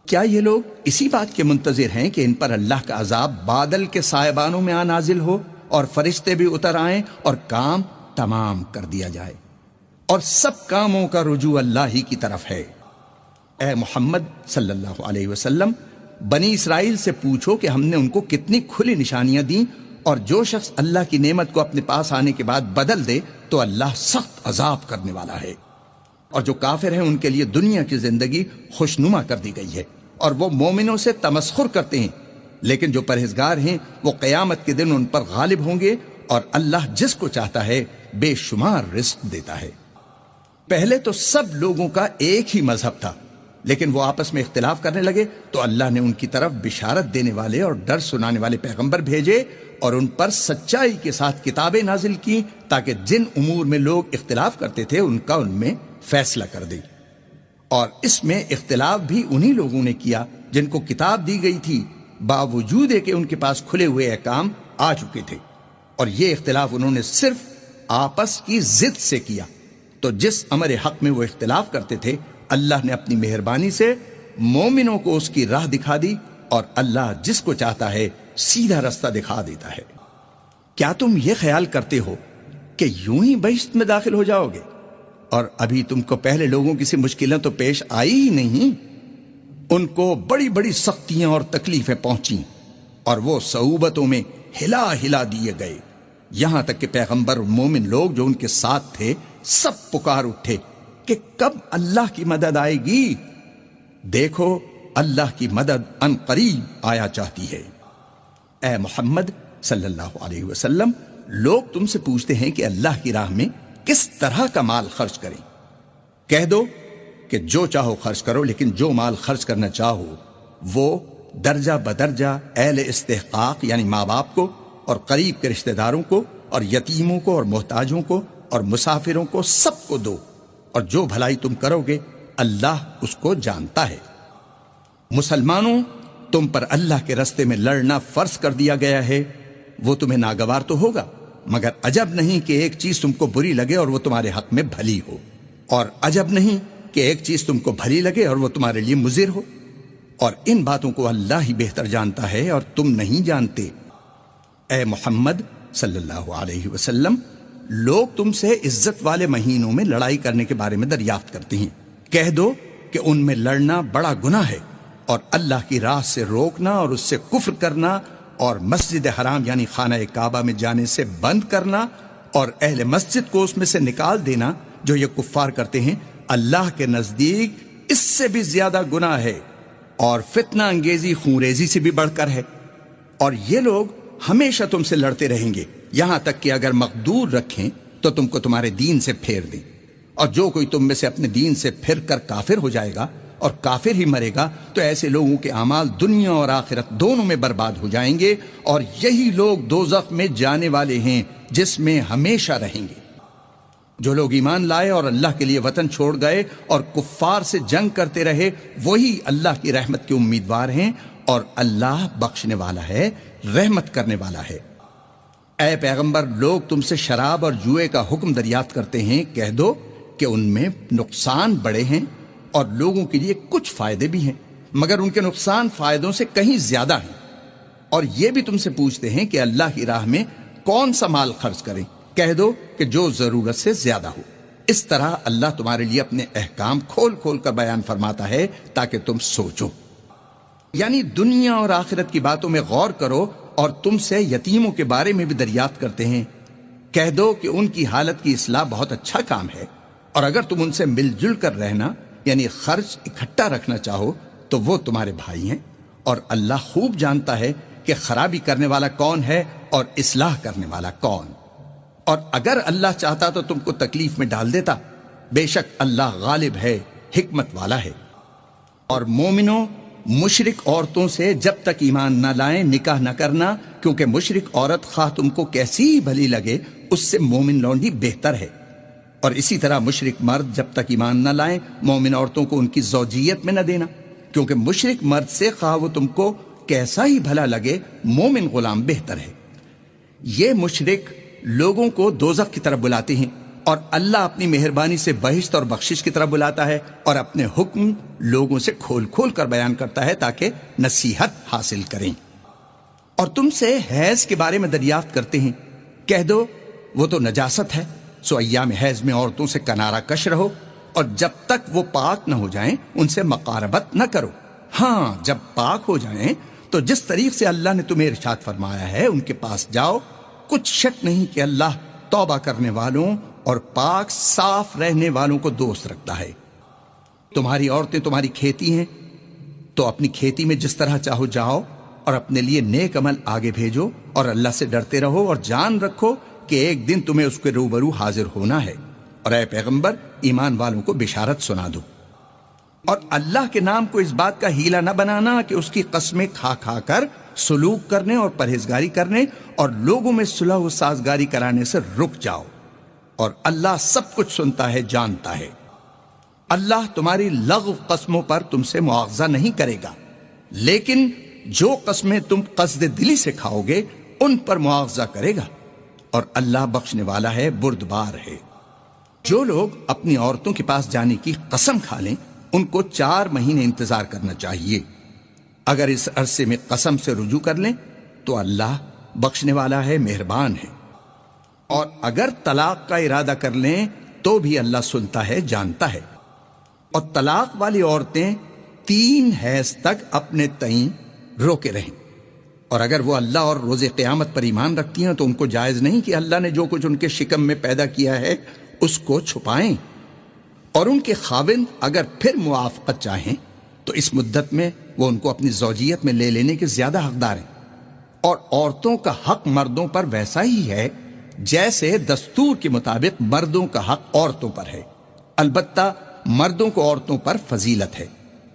کیا یہ لوگ اسی بات کے منتظر ہیں کہ ان پر اللہ کا عذاب بادل کے سائبانوں میں نازل ہو اور فرشتے بھی اتر آئیں اور کام تمام کر دیا جائے، اور سب کاموں کا رجوع اللہ ہی کی طرف ہے؟ اے محمد صلی اللہ علیہ وسلم، بنی اسرائیل سے پوچھو کہ ہم نے ان کو کتنی کھلی نشانیاں دیں، اور جو شخص اللہ کی نعمت کو اپنے پاس آنے کے بعد بدل دے تو اللہ سخت عذاب کرنے والا ہے۔ اور جو کافر ہیں ان کے لیے دنیا کی زندگی خوشنما کر دی گئی ہے، اور وہ مومنوں سے تمسخر کرتے ہیں، لیکن جو پرہیزگار ہیں وہ قیامت کے دن ان پر غالب ہوں گے، اور اللہ جس کو چاہتا ہے بے شمار رزق دیتا ہے۔ پہلے تو سب لوگوں کا ایک ہی مذہب تھا، لیکن وہ آپس میں اختلاف کرنے لگے تو اللہ نے ان کی طرف بشارت دینے والے اور ڈر سنانے والے پیغمبر بھیجے، اور ان پر سچائی کے ساتھ کتابیں نازل کی، تاکہ جن امور میں لوگ اختلاف کرتے تھے ان کا ان میں فیصلہ کر دے۔ اور اس میں اختلاف بھی انہی لوگوں نے کیا جن کو کتاب دی گئی تھی، باوجود کہ ان کے پاس کھلے ہوئے احکام آ چکے تھے، اور یہ اختلاف انہوں نے صرف آپس کی ضد سے کیا۔ تو جس امر حق میں وہ اختلاف کرتے تھے اللہ نے اپنی مہربانی سے مومنوں کو اس کی راہ دکھا دی، اور اللہ جس کو چاہتا ہے سیدھا رستہ دکھا دیتا ہے۔ کیا تم یہ خیال کرتے ہو کہ یوں ہی بہشت میں داخل ہو جاؤ گے؟ اور ابھی تم کو پہلے لوگوں کی سی مشکلیں تو پیش آئی ہی نہیں، ان کو بڑی بڑی سختیاں اور تکلیفیں پہنچیں، اور وہ صعوبتوں میں ہلا ہلا دیے گئے، یہاں تک کہ پیغمبر اور مومن لوگ جو ان کے ساتھ تھے سب پکار اٹھے کہ کب اللہ کی مدد آئے گی؟ دیکھو اللہ کی مدد ان قریب آیا چاہتی ہے۔ اے محمد صلی اللہ علیہ وسلم، لوگ تم سے پوچھتے ہیں کہ اللہ کی راہ میں کس طرح کا مال خرچ کریں. کہہ دو کہ جو چاہو خرچ کرو، لیکن جو مال خرچ کرنا چاہو وہ درجہ بدرجہ اہل استحقاق یعنی ماں باپ کو اور قریب کے رشتہ داروں کو اور یتیموں کو اور محتاجوں کو اور مسافروں کو سب کو دو، اور جو بھلائی تم کرو گے اللہ اس کو جانتا ہے. مسلمانوں، تم پر اللہ کے راستے میں لڑنا فرض کر دیا گیا ہے. وہ تمہیں ناگوار تو ہوگا، مگر عجب نہیں کہ ایک چیز تم کو بری لگے اور وہ تمہارے حق میں بھلی ہو، اور عجب نہیں کہ ایک چیز تم کو بھلی لگے اور وہ تمہارے لیے مضر ہو. اور ان باتوں کو اللہ ہی بہتر جانتا ہے اور تم نہیں جانتے. اے محمد صلی اللہ علیہ وسلم، لوگ تم سے عزت والے مہینوں میں لڑائی کرنے کے بارے میں دریافت کرتے ہیں. کہہ دو کہ ان میں لڑنا بڑا گناہ ہے، اور اللہ کی راہ سے روکنا اور اس سے کفر کرنا اور مسجد حرام یعنی خانہ کعبہ میں جانے سے بند کرنا اور اہل مسجد کو اس میں سے نکال دینا جو یہ کفار کرتے ہیں، اللہ کے نزدیک اس سے بھی زیادہ گناہ ہے اور فتنہ انگیزی خونریزی سے بھی بڑھ کر ہے. اور یہ لوگ ہمیشہ تم سے لڑتے رہیں گے یہاں تک کہ اگر مقدور رکھیں تو تم کو تمہارے دین سے پھیر دیں. اور جو کوئی تم میں سے اپنے دین سے پھر کر کافر ہو جائے گا اور کافر ہی مرے گا تو ایسے لوگوں کے اعمال دنیا اور آخرت دونوں میں برباد ہو جائیں گے، اور یہی لوگ دوزخ میں جانے والے ہیں جس میں ہمیشہ رہیں گے. جو لوگ ایمان لائے اور اللہ کے لیے وطن چھوڑ گئے اور کفار سے جنگ کرتے رہے وہی اللہ کی رحمت کے امیدوار ہیں، اور اللہ بخشنے والا ہے، رحمت کرنے والا ہے. اے پیغمبر، لوگ تم سے شراب اور جوئے کا حکم دریافت کرتے ہیں. کہہ دو کہ ان میں نقصان بڑے ہیں اور لوگوں کے لیے کچھ فائدے بھی ہیں، مگر ان کے نقصان فائدوں سے کہیں زیادہ ہیں. اور یہ بھی تم سے پوچھتے ہیں کہ اللہ کی راہ میں کون سا مال خرچ کریں. کہہ دو کہ جو ضرورت سے زیادہ ہو. اس طرح اللہ تمہارے لیے اپنے احکام کھول کھول کر بیان فرماتا ہے تاکہ تم سوچو. یعنی دنیا اور آخرت کی باتوں میں غور کرو. اور تم سے یتیموں کے بارے میں بھی دریافت کرتے ہیں. کہہ دو کہ ان کی حالت کی اصلاح بہت اچھا کام ہے، اور اگر تم ان سے مل جل کر رہنا یعنی خرچ اکٹھا رکھنا چاہو تو وہ تمہارے بھائی ہیں، اور اللہ خوب جانتا ہے کہ خرابی کرنے والا کون ہے اور اصلاح کرنے والا کون. اور اگر اللہ چاہتا تو تم کو تکلیف میں ڈال دیتا. بے شک اللہ غالب ہے، حکمت والا ہے. اور مومنوں، مشرک عورتوں سے جب تک ایمان نہ لائیں نکاح نہ کرنا، کیونکہ مشرک عورت خواہ تم کو کیسی ہی بھلی لگے اس سے مومن لونڈی بہتر ہے. اور اسی طرح مشرک مرد جب تک ایمان نہ لائیں مومن عورتوں کو ان کی زوجیت میں نہ دینا، کیونکہ مشرک مرد سے خواہ وہ تم کو کیسا ہی بھلا لگے مومن غلام بہتر ہے. یہ مشرک لوگوں کو دوزخ کی طرف بلاتے ہیں، اور اللہ اپنی مہربانی سے بہشت اور بخشش کی طرف بلاتا ہے، اور اپنے حکم لوگوں سے کھول کھول کر بیان کرتا ہے تاکہ نصیحت حاصل کریں. اور تم سے حیض کے بارے میں دریافت کرتے ہیں. کہہ دو وہ تو نجاست ہے، سو ایام حیض میں عورتوں سے کنارہ کش رہو، اور جب تک وہ پاک نہ ہو جائیں ان سے مقاربت نہ کرو. ہاں، جب پاک ہو جائیں تو جس طریق سے اللہ نے تمہیں ارشاد فرمایا ہے ان کے پاس جاؤ. کچھ شک نہیں کہ اللہ توبہ کرنے والوں اور پاک صاف رہنے والوں کو دوست رکھتا ہے. تمہاری عورتیں تمہاری کھیتی ہیں، تو اپنی کھیتی میں جس طرح چاہو جاؤ، اور اپنے لیے نیک عمل آگے بھیجو، اور اللہ سے ڈرتے رہو، اور جان رکھو کہ ایک دن تمہیں اس کے روبرو حاضر ہونا ہے. اور اے پیغمبر، ایمان والوں کو بشارت سنا دو. اور اللہ کے نام کو اس بات کا ہیلہ نہ بنانا کہ اس کی قسمیں کھا کھا کر سلوک کرنے اور پرہیزگاری کرنے اور لوگوں میں صلح و سازگاری کرانے سے رک جاؤ. اور اللہ سب کچھ سنتا ہے، جانتا ہے. اللہ تمہاری لغو قسموں پر تم سے مواخذہ نہیں کرے گا، لیکن جو قسمیں تم قصد دلی سے کھاؤ گے ان پر مواخذہ کرے گا، اور اللہ بخشنے والا ہے، بردبار ہے. جو لوگ اپنی عورتوں کے پاس جانے کی قسم کھا لیں ان کو 4 مہینے انتظار کرنا چاہیے. اگر اس عرصے میں قسم سے رجوع کر لیں تو اللہ بخشنے والا ہے، مہربان ہے. اور اگر طلاق کا ارادہ کر لیں تو بھی اللہ سنتا ہے، جانتا ہے. اور طلاق والی عورتیں 3 حیض تک اپنے تئیں روکے رہیں. اور اگر وہ اللہ اور روز قیامت پر ایمان رکھتی ہیں تو ان کو جائز نہیں کہ اللہ نے جو کچھ ان کے شکم میں پیدا کیا ہے اس کو چھپائیں. اور ان کے خاوند اگر پھر موافقت چاہیں تو اس مدت میں وہ ان کو اپنی زوجیت میں لے لینے کے زیادہ حقدار ہیں. اور عورتوں کا حق مردوں پر ویسا ہی ہے جیسے دستور کے مطابق مردوں کا حق عورتوں پر ہے، البتہ مردوں کو عورتوں پر فضیلت ہے،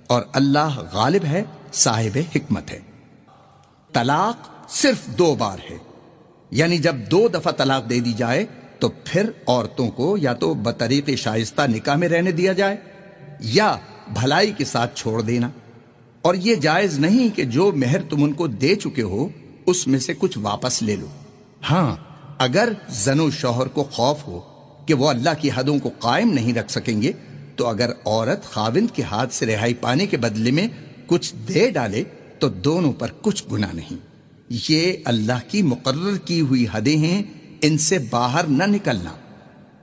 اور اللہ غالب ہے، صاحب حکمت ہے۔ طلاق صرف 2 بار ہے، یعنی جب 2 دفعہ طلاق دے دی جائے تو پھر عورتوں کو یا تو بطریق شائستہ نکاح میں رہنے دیا جائے یا بھلائی کے ساتھ چھوڑ دینا، اور یہ جائز نہیں کہ جو مہر تم ان کو دے چکے ہو اس میں سے کچھ واپس لے لو۔ ہاں، اگر زن و شوہر کو خوف ہو کہ وہ اللہ کی حدوں کو قائم نہیں رکھ سکیں گے تو اگر عورت خاوند کے ہاتھ سے رہائی پانے کے بدلے میں کچھ دے ڈالے تو دونوں پر کچھ گناہ نہیں۔ یہ اللہ کی مقرر کی ہوئی حدیں ہیں، ان سے باہر نہ نکلنا،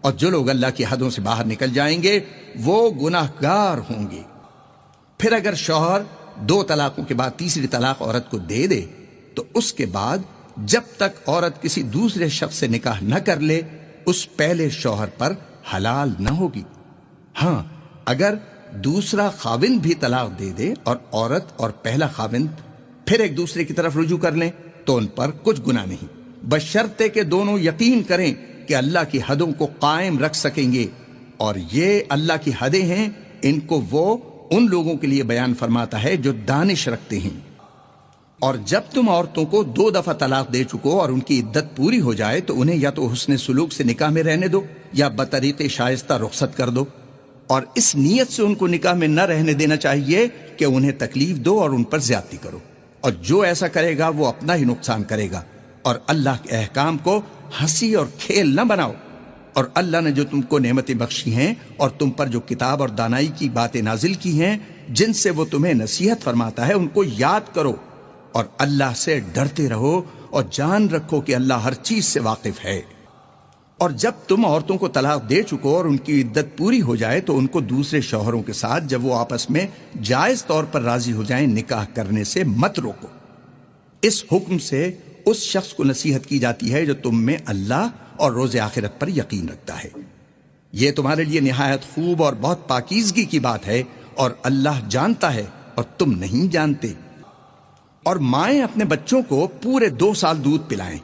اور جو لوگ اللہ کی حدوں سے باہر نکل جائیں گے وہ گناہ گار ہوں گے۔ پھر اگر شوہر 2 طلاقوں کے بعد تیسری طلاق عورت کو دے دے تو اس کے بعد جب تک عورت کسی دوسرے شخص سے نکاح نہ کر لے اس پہلے شوہر پر حلال نہ ہوگی۔ ہاں، اگر دوسرا خاوند بھی طلاق دے دے اور عورت اور پہلا خاوند پھر ایک دوسرے کی طرف رجوع کر لیں تو ان پر کچھ گناہ نہیں، بشرطے کہ دونوں یقین کریں کہ اللہ کی حدوں کو قائم رکھ سکیں گے، اور یہ اللہ کی حدیں ہیں، ان کو وہ ان لوگوں کے لیے بیان فرماتا ہے جو دانش رکھتے ہیں۔ اور جب تم عورتوں کو 2 دفعہ طلاق دے چکو اور ان کی عدت پوری ہو جائے تو انہیں یا تو حسن سلوک سے نکاح میں رہنے دو یا بطریق شائستہ رخصت کر دو، اور اس نیت سے ان کو نکاح میں نہ رہنے دینا چاہیے کہ انہیں تکلیف دو اور ان پر زیادتی کرو، اور جو ایسا کرے گا وہ اپنا ہی نقصان کرے گا، اور اللہ کے احکام کو ہنسی اور کھیل نہ بناؤ۔ اور اللہ نے جو تم کو نعمتیں بخشی ہیں اور تم پر جو کتاب اور دانائی کی باتیں نازل کی ہیں جن سے وہ تمہیں نصیحت فرماتا ہے ان کو یاد کرو، اور اللہ سے ڈرتے رہو، اور جان رکھو کہ اللہ ہر چیز سے واقف ہے۔ اور جب تم عورتوں کو طلاق دے چکو اور ان کی عدت پوری ہو جائے تو ان کو دوسرے شوہروں کے ساتھ جب وہ آپس میں جائز طور پر راضی ہو جائیں نکاح کرنے سے مت روکو۔ اس حکم سے اس شخص کو نصیحت کی جاتی ہے جو تم میں اللہ اور روز آخرت پر یقین رکھتا ہے۔ یہ تمہارے لیے نہایت خوب اور بہت پاکیزگی کی بات ہے، اور اللہ جانتا ہے اور تم نہیں جانتے۔ اور مائیں اپنے بچوں کو پورے 2 سال دودھ پلائیں۔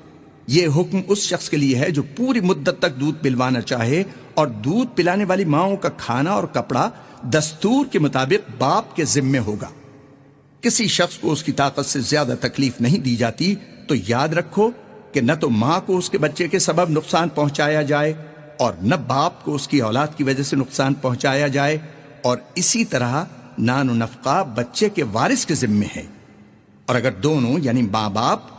یہ حکم اس شخص کے لیے ہے جو پوری مدت تک دودھ پلوانا چاہے، اور دودھ پلانے والی ماؤں کا کھانا اور کپڑا دستور کے مطابق باپ کے ذمے ہوگا۔ کسی شخص کو اس کی طاقت سے زیادہ تکلیف نہیں دی جاتی تو یاد رکھو کہ نہ تو ماں کو اس کے بچے کے سبب نقصان پہنچایا جائے اور نہ باپ کو اس کی اولاد کی وجہ سے نقصان پہنچایا جائے، اور اسی طرح نان و نفقہ بچے کے وارث کے ذمے ہے۔ اور اگر دونوں یعنی ماں باپ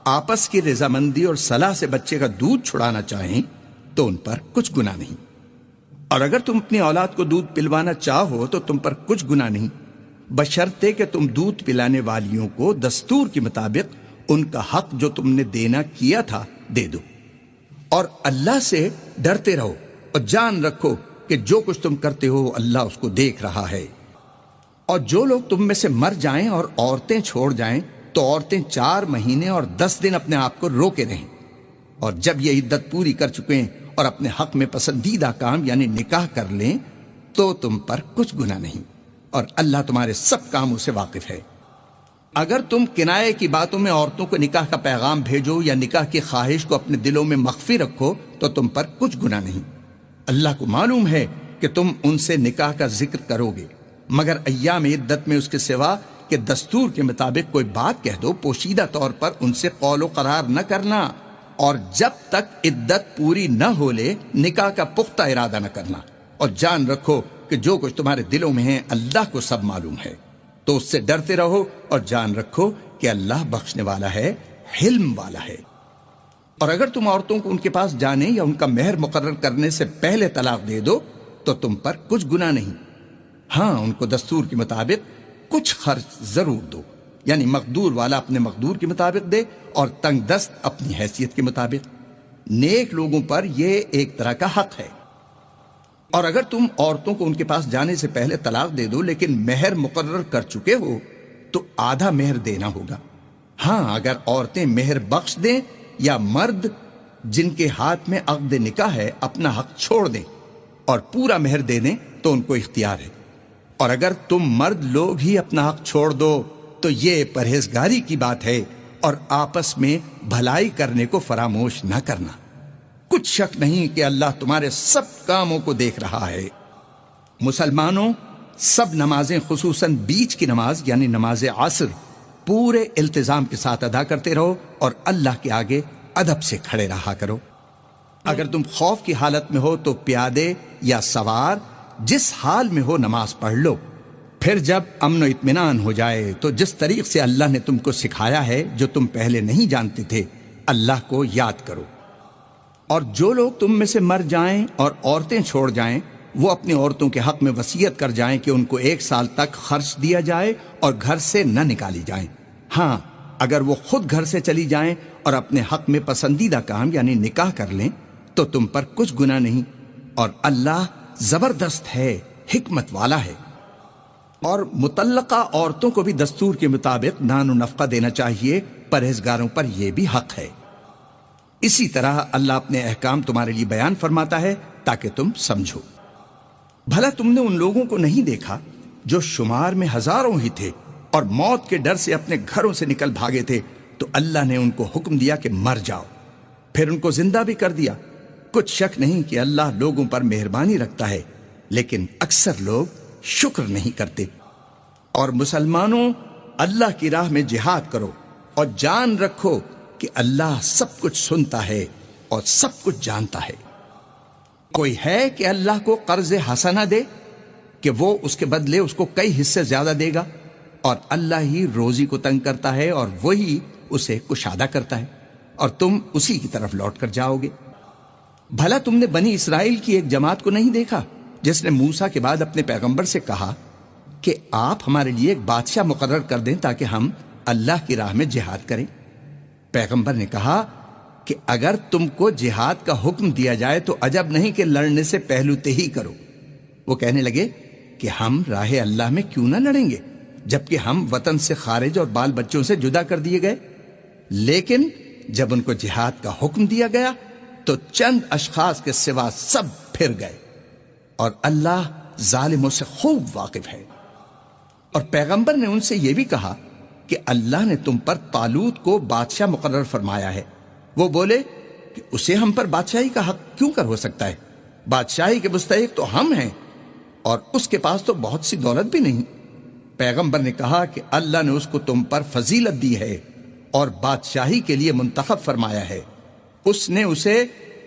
آپس کی رضامندی اور صلاح سے بچے کا دودھ چھڑانا چاہیں تو ان پر کچھ گناہ نہیں، اور اگر تم اپنی اولاد کو دودھ پلوانا چاہو تو تم پر کچھ گناہ نہیں، بشرطے کہ تم دودھ پلانے والیوں کو دستور کے مطابق ان کا حق جو تم نے دینا کیا تھا دے دو۔ اور اللہ سے ڈرتے رہو اور جان رکھو کہ جو کچھ تم کرتے ہو اللہ اس کو دیکھ رہا ہے۔ اور جو لوگ تم میں سے مر جائیں اور عورتیں چھوڑ جائیں تو عورتیں 4 مہینے اور 10 دن اپنے آپ کو روکے رہیں، اور جب یہ عدت پوری کر چکیں اور اپنے حق میں پسندیدہ کام یعنی نکاح کر لیں تو تم پر کچھ گناہ نہیں، اور اللہ تمہارے سب کاموں سے واقف ہے۔ اگر تم کنائے کی باتوں میں عورتوں کو نکاح کا پیغام بھیجو یا نکاح کی خواہش کو اپنے دلوں میں مخفی رکھو تو تم پر کچھ گناہ نہیں۔ اللہ کو معلوم ہے کہ تم ان سے نکاح کا ذکر کرو گے، مگر ایام عدت میں اس کے سوا کہ دستور کے مطابق کوئی بات کہہ دو، پوشیدہ طور پر ان سے قول و قرار نہ کرنا، اور جب تک عدت پوری نہ ہو لے نکاح کا پختہ ارادہ نہ کرنا، اور جان رکھو کہ جو کچھ تمہارے دلوں میں ہے اللہ کو سب معلوم ہے، تو اس سے ڈرتے رہو اور جان رکھو کہ اللہ بخشنے والا ہے، حلم والا ہے۔ اور اگر تم عورتوں کو ان کے پاس جانے یا ان کا مہر مقرر کرنے سے پہلے طلاق دے دو تو تم پر کچھ گناہ نہیں، ہاں ان کو دستور کے مطابق کچھ خرچ ضرور دو، یعنی مقدور والا اپنے مقدور کے مطابق دے اور تنگ دست اپنی حیثیت کے مطابق۔ نیک لوگوں پر یہ ایک طرح کا حق ہے۔ اور اگر تم عورتوں کو ان کے پاس جانے سے پہلے طلاق دے دو لیکن مہر مقرر کر چکے ہو تو آدھا مہر دینا ہوگا۔ ہاں اگر عورتیں مہر بخش دیں یا مرد جن کے ہاتھ میں عقد نکاح ہے اپنا حق چھوڑ دیں اور پورا مہر دے دیں تو ان کو اختیار ہے۔ اور اگر تم مرد لوگ ہی اپنا حق چھوڑ دو تو یہ پرہیزگاری کی بات ہے، اور آپس میں بھلائی کرنے کو فراموش نہ کرنا۔ کچھ شک نہیں کہ اللہ تمہارے سب کاموں کو دیکھ رہا ہے۔ مسلمانوں، سب نمازیں خصوصاً بیچ کی نماز یعنی نماز عصر پورے التزام کے ساتھ ادا کرتے رہو اور اللہ کے آگے ادب سے کھڑے رہا کرو۔ اگر تم خوف کی حالت میں ہو تو پیادے یا سوار جس حال میں ہو نماز پڑھ لو۔ پھر جب امن و اطمینان ہو جائے تو جس طریق سے اللہ نے تم کو سکھایا ہے جو تم پہلے نہیں جانتے تھے، اللہ کو یاد کرو۔ اور جو لوگ تم میں سے مر جائیں اور عورتیں چھوڑ جائیں، وہ اپنی عورتوں کے حق میں وصیت کر جائیں کہ ان کو 1 سال تک خرچ دیا جائے اور گھر سے نہ نکالی جائیں۔ ہاں، اگر وہ خود گھر سے چلی جائیں اور اپنے حق میں پسندیدہ کام یعنی نکاح کر لیں تو تم پر کچھ گناہ نہیں، اور اللہ زبردست ہے، حکمت والا ہے۔ اور مطلقہ عورتوں کو بھی دستور کے مطابق نان و نفقہ دینا چاہیے، پرہیزگاروں پر یہ بھی حق ہے۔ اسی طرح اللہ اپنے احکام تمہارے لیے بیان فرماتا ہے تاکہ تم سمجھو۔ بھلا تم نے ان لوگوں کو نہیں دیکھا جو شمار میں ہزاروں ہی تھے اور موت کے ڈر سے اپنے گھروں سے نکل بھاگے تھے، تو اللہ نے ان کو حکم دیا کہ مر جاؤ، پھر ان کو زندہ بھی کر دیا۔ کچھ شک نہیں کہ اللہ لوگوں پر مہربانی رکھتا ہے، لیکن اکثر لوگ شکر نہیں کرتے۔ اور مسلمانوں، اللہ کی راہ میں جہاد کرو اور جان رکھو کہ اللہ سب کچھ سنتا ہے اور سب کچھ جانتا ہے۔ کوئی ہے کہ اللہ کو قرض حسنہ دے کہ وہ اس کے بدلے اس کو کئی حصے زیادہ دے گا؟ اور اللہ ہی روزی کو تنگ کرتا ہے اور وہی اسے کشادہ کرتا ہے، اور تم اسی کی طرف لوٹ کر جاؤ گے۔ بھلا تم نے بنی اسرائیل کی ایک جماعت کو نہیں دیکھا جس نے موسیٰ کے بعد اپنے پیغمبر سے کہا کہ آپ ہمارے لیے ایک بادشاہ مقرر کر دیں تاکہ ہم اللہ کی راہ میں جہاد کریں؟ پیغمبر نے کہا کہ اگر تم کو جہاد کا حکم دیا جائے تو عجب نہیں کہ لڑنے سے پہلو تہی کرو۔ وہ کہنے لگے کہ ہم راہ اللہ میں کیوں نہ لڑیں گے جبکہ ہم وطن سے خارج اور بال بچوں سے جدا کر دیے گئے۔ لیکن جب ان کو جہاد کا حکم دیا گیا تو چند اشخاص کے سوا سب پھر گئے، اور اللہ ظالموں سے خوب واقف ہے۔ اور پیغمبر نے ان سے یہ بھی کہا کہ اللہ نے تم پر طالوت کو بادشاہ مقرر فرمایا ہے۔ وہ بولے کہ اسے ہم پر بادشاہی کا حق کیوں کر ہو سکتا ہے؟ بادشاہی کے مستحق تو ہم ہیں، اور اس کے پاس تو بہت سی دولت بھی نہیں۔ پیغمبر نے کہا کہ اللہ نے اس کو تم پر فضیلت دی ہے اور بادشاہی کے لیے منتخب فرمایا ہے۔ اس نے اسے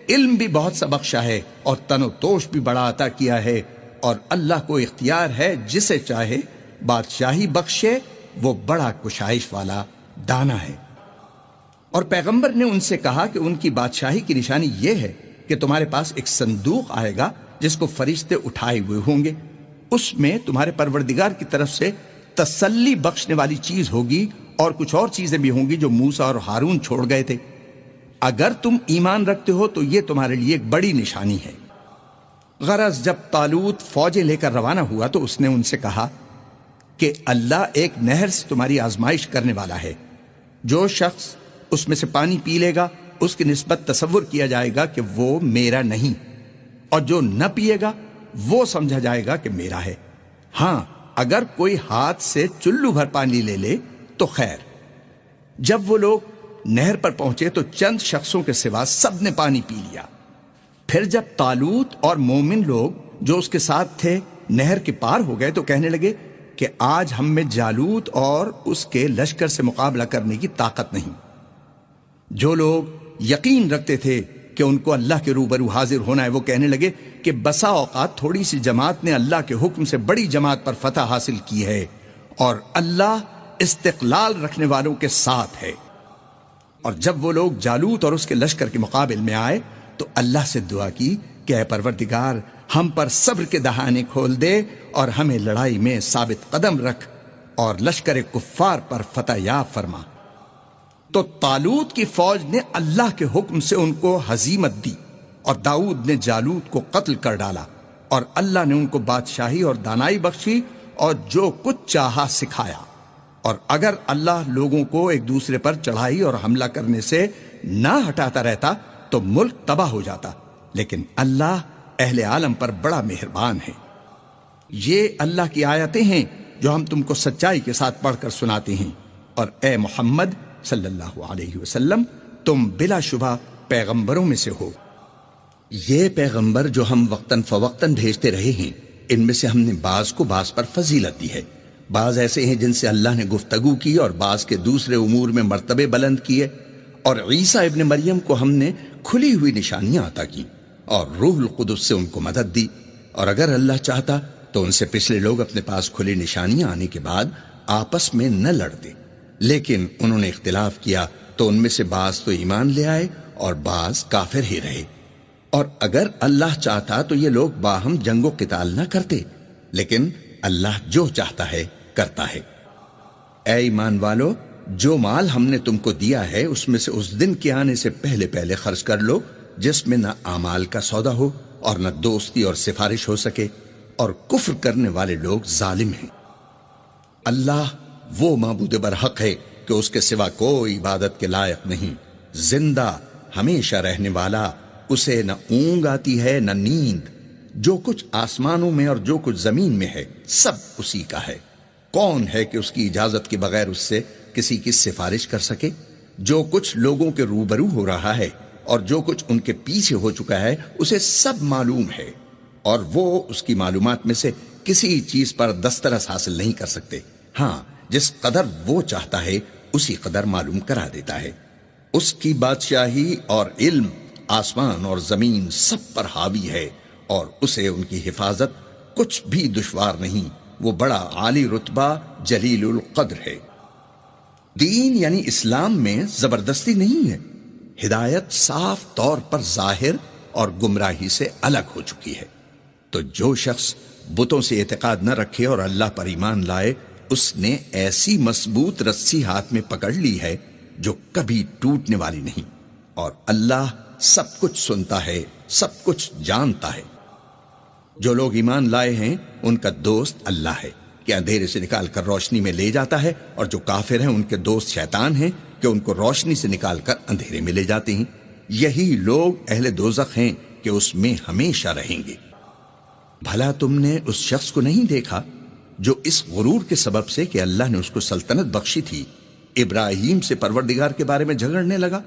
علم بھی بہت سا بخشا ہے اور تن و توش بھی بڑا عطا کیا ہے، اور اللہ کو اختیار ہے جسے چاہے بادشاہی بخشے، وہ بڑا کشائش والا دانا ہے۔ اور پیغمبر نے ان سے کہا کہ ان کی بادشاہی کی نشانی یہ ہے کہ تمہارے پاس ایک صندوق آئے گا جس کو فرشتے اٹھائے ہوئے ہوں گے، اس میں تمہارے پروردگار کی طرف سے تسلی بخشنے والی چیز ہوگی، اور کچھ اور چیزیں بھی ہوں گی جو موسیٰ اور ہارون چھوڑ گئے تھے۔ اگر تم ایمان رکھتے ہو تو یہ تمہارے لیے ایک بڑی نشانی ہے۔ غرض جب طالوت فوجیں لے کر روانہ ہوا تو اس نے ان سے کہا کہ اللہ ایک نہر سے تمہاری آزمائش کرنے والا ہے، جو شخص اس میں سے پانی پی لے گا اس کی نسبت تصور کیا جائے گا کہ وہ میرا نہیں، اور جو نہ پیے گا وہ سمجھا جائے گا کہ میرا ہے۔ ہاں، اگر کوئی ہاتھ سے چلو بھر پانی لے لے تو خیر۔ جب وہ لوگ نہر پر پہنچے تو چند شخصوں کے سوا سب نے پانی پی لیا۔ پھر جب طالوت اور مومن لوگ جو اس کے ساتھ تھے نہر کے پار ہو گئے تو کہنے لگے کہ آج ہم میں جالوت اور اس کے لشکر سے مقابلہ کرنے کی طاقت نہیں۔ جو لوگ یقین رکھتے تھے کہ ان کو اللہ کے روبرو حاضر ہونا ہے، وہ کہنے لگے کہ بسا اوقات تھوڑی سی جماعت نے اللہ کے حکم سے بڑی جماعت پر فتح حاصل کی ہے، اور اللہ استقلال رکھنے والوں کے ساتھ ہے۔ اور جب وہ لوگ جالوت اور اس کے لشکر کے مقابل میں آئے تو اللہ سے دعا کی کہ اے پروردگار، ہم پر صبر کے دہانے کھول دے اور ہمیں لڑائی میں ثابت قدم رکھ اور لشکر کفار پر فتح یاب فرما۔ تو طالوت کی فوج نے اللہ کے حکم سے ان کو ہزیمت دی، اور داؤد نے جالوت کو قتل کر ڈالا، اور اللہ نے ان کو بادشاہی اور دانائی بخشی اور جو کچھ چاہا سکھایا۔ اور اگر اللہ لوگوں کو ایک دوسرے پر چڑھائی اور حملہ کرنے سے نہ ہٹاتا رہتا تو ملک تباہ ہو جاتا، لیکن اللہ اہل عالم پر بڑا مہربان ہے۔ یہ اللہ کی آیتیں ہیں جو ہم تم کو سچائی کے ساتھ پڑھ کر سناتے ہیں، اور اے محمد صلی اللہ علیہ وسلم، تم بلا شبہ پیغمبروں میں سے ہو۔ یہ پیغمبر جو ہم وقتاً فوقتاً بھیجتے رہے ہیں، ان میں سے ہم نے بعض کو بعض پر فضیلت دی ہے، بعض ایسے ہیں جن سے اللہ نے گفتگو کی اور بعض کے دوسرے امور میں مرتبے بلند کیے، اور عیسیٰ ابن مریم کو ہم نے کھلی ہوئی نشانیاں عطا کی اور روح القدس سے ان کو مدد دی، اور اگر اللہ چاہتا تو ان سے پچھلے لوگ اپنے پاس کھلی نشانیاں آنے کے بعد آپس میں نہ لڑتے، لیکن انہوں نے اختلاف کیا تو ان میں سے بعض تو ایمان لے آئے اور بعض کافر ہی رہے، اور اگر اللہ چاہتا تو یہ لوگ باہم جنگ و قتال نہ کرتے، لیکن اللہ جو چاہتا ہے کرتا ہے۔ اے ایمان والو، جو مال ہم نے تم کو دیا ہے اس میں سے اس دن کے آنے سے پہلے پہلے خرچ کر لو جس میں نہ اعمال کا سودا ہو اور نہ دوستی اور سفارش ہو سکے، اور کفر کرنے والے لوگ ظالم ہیں۔ اللہ وہ معبود برحق ہے کہ اس کے سوا کوئی عبادت کے لائق نہیں، زندہ ہمیشہ رہنے والا، اسے نہ اونگ آتی ہے نہ نیند، جو کچھ آسمانوں میں اور جو کچھ زمین میں ہے سب اسی کا ہے۔ کون ہے کہ اس کی اجازت کے بغیر اس سے کسی کی سفارش کر سکے؟ جو کچھ لوگوں کے روبرو ہو رہا ہے اور جو کچھ ان کے پیچھے ہو چکا ہے اسے سب معلوم ہے، اور وہ اس کی معلومات میں سے کسی چیز پر دسترس حاصل نہیں کر سکتے، ہاں جس قدر وہ چاہتا ہے اسی قدر معلوم کرا دیتا ہے۔ اس کی بادشاہی اور علم آسمان اور زمین سب پر حاوی ہے، اور اسے ان کی حفاظت کچھ بھی دشوار نہیں، وہ بڑا عالی رتبہ جلیل القدر ہے۔ دین یعنی اسلام میں زبردستی نہیں ہے، ہدایت صاف طور پر ظاہر اور گمراہی سے الگ ہو چکی ہے، تو جو شخص بتوں سے اعتقاد نہ رکھے اور اللہ پر ایمان لائے، اس نے ایسی مضبوط رسی ہاتھ میں پکڑ لی ہے جو کبھی ٹوٹنے والی نہیں، اور اللہ سب کچھ سنتا ہے، سب کچھ جانتا ہے۔ جو لوگ ایمان لائے ہیں ان کا دوست اللہ ہے کہ اندھیرے سے نکال کر روشنی میں لے جاتا ہے، اور جو کافر ہیں ان کے دوست شیطان ہیں کہ ان کو روشنی سے نکال کر اندھیرے میں لے جاتے ہیں۔ یہی لوگ اہل دوزخ ہیں کہ اس میں ہمیشہ رہیں گے۔ بھلا تم نے اس شخص کو نہیں دیکھا جو اس غرور کے سبب سے کہ اللہ نے اس کو سلطنت بخشی تھی، ابراہیم سے پروردگار کے بارے میں جھگڑنے لگا؟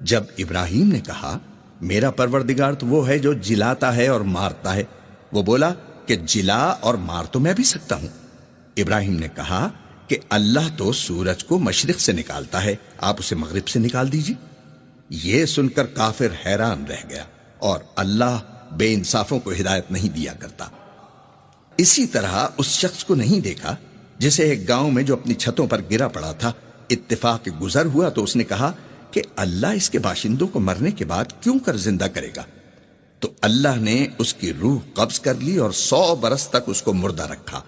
جب ابراہیم نے کہا میرا پروردگار تو وہ ہے جو جلاتا ہے اور مارتا ہے، وہ بولا کہ جلا اور مار تو میں بھی سکتا ہوں۔ ابراہیم نے کہا کہ اللہ تو سورج کو مشرق سے نکالتا ہے، آپ اسے مغرب سے نکال دیجیے۔ یہ سن کر کافر حیران رہ گیا، اور اللہ بے انصافوں کو ہدایت نہیں دیا کرتا۔ اسی طرح اس شخص کو نہیں دیکھا جسے ایک گاؤں میں جو اپنی چھتوں پر گرا پڑا تھا اتفاق گزر ہوا تو اس نے کہا کہ اللہ اس کے باشندوں کو مرنے کے بعد کیوں کر زندہ کرے گا؟ تو اللہ نے اس کی روح قبض کر لی اور 100 برس تک اس کو مردہ رکھا،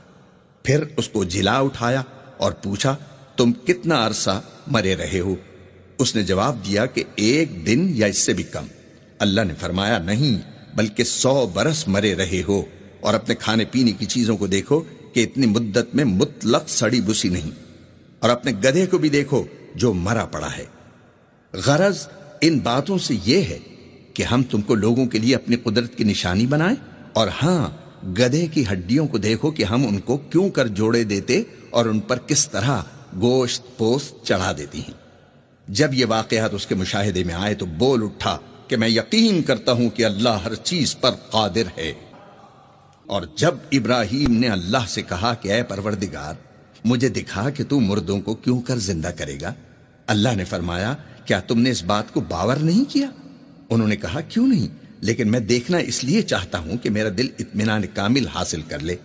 پھر اس کو جلا اٹھایا اور پوچھا تم کتنا عرصہ مرے رہے ہو؟ اس نے جواب دیا کہ 1 دن یا اس سے بھی کم۔ اللہ نے فرمایا نہیں بلکہ 100 برس مرے رہے ہو، اور اپنے کھانے پینے کی چیزوں کو دیکھو کہ اتنی مدت میں مطلق سڑی بسی نہیں، اور اپنے گدھے کو بھی دیکھو جو مرا پڑا ہے۔ غرض ان باتوں سے یہ ہے کہ ہم تم کو لوگوں کے لیے اپنی قدرت کی نشانی بنائیں، اور ہاں گدھے کی ہڈیوں کو دیکھو کہ ہم ان کو کیوں کر جوڑے دیتے اور ان پر کس طرح گوشت پوست چڑھا دیتی ہیں۔ جب یہ واقعات اس کے مشاہدے میں آئے تو بول اٹھا کہ میں یقین کرتا ہوں کہ اللہ ہر چیز پر قادر ہے۔ اور جب ابراہیم نے اللہ سے کہا کہ اے پروردگار مجھے دکھا کہ تو مردوں کو کیوں کر زندہ کرے گا، اللہ نے فرمایا کیا تم نے اس بات کو باور نہیں کیا؟ انہوں نے کہا کیوں نہیں، لیکن میں دیکھنا اس لیے چاہتا ہوں کہ میرا دل اطمینان کامل حاصل کر لے۔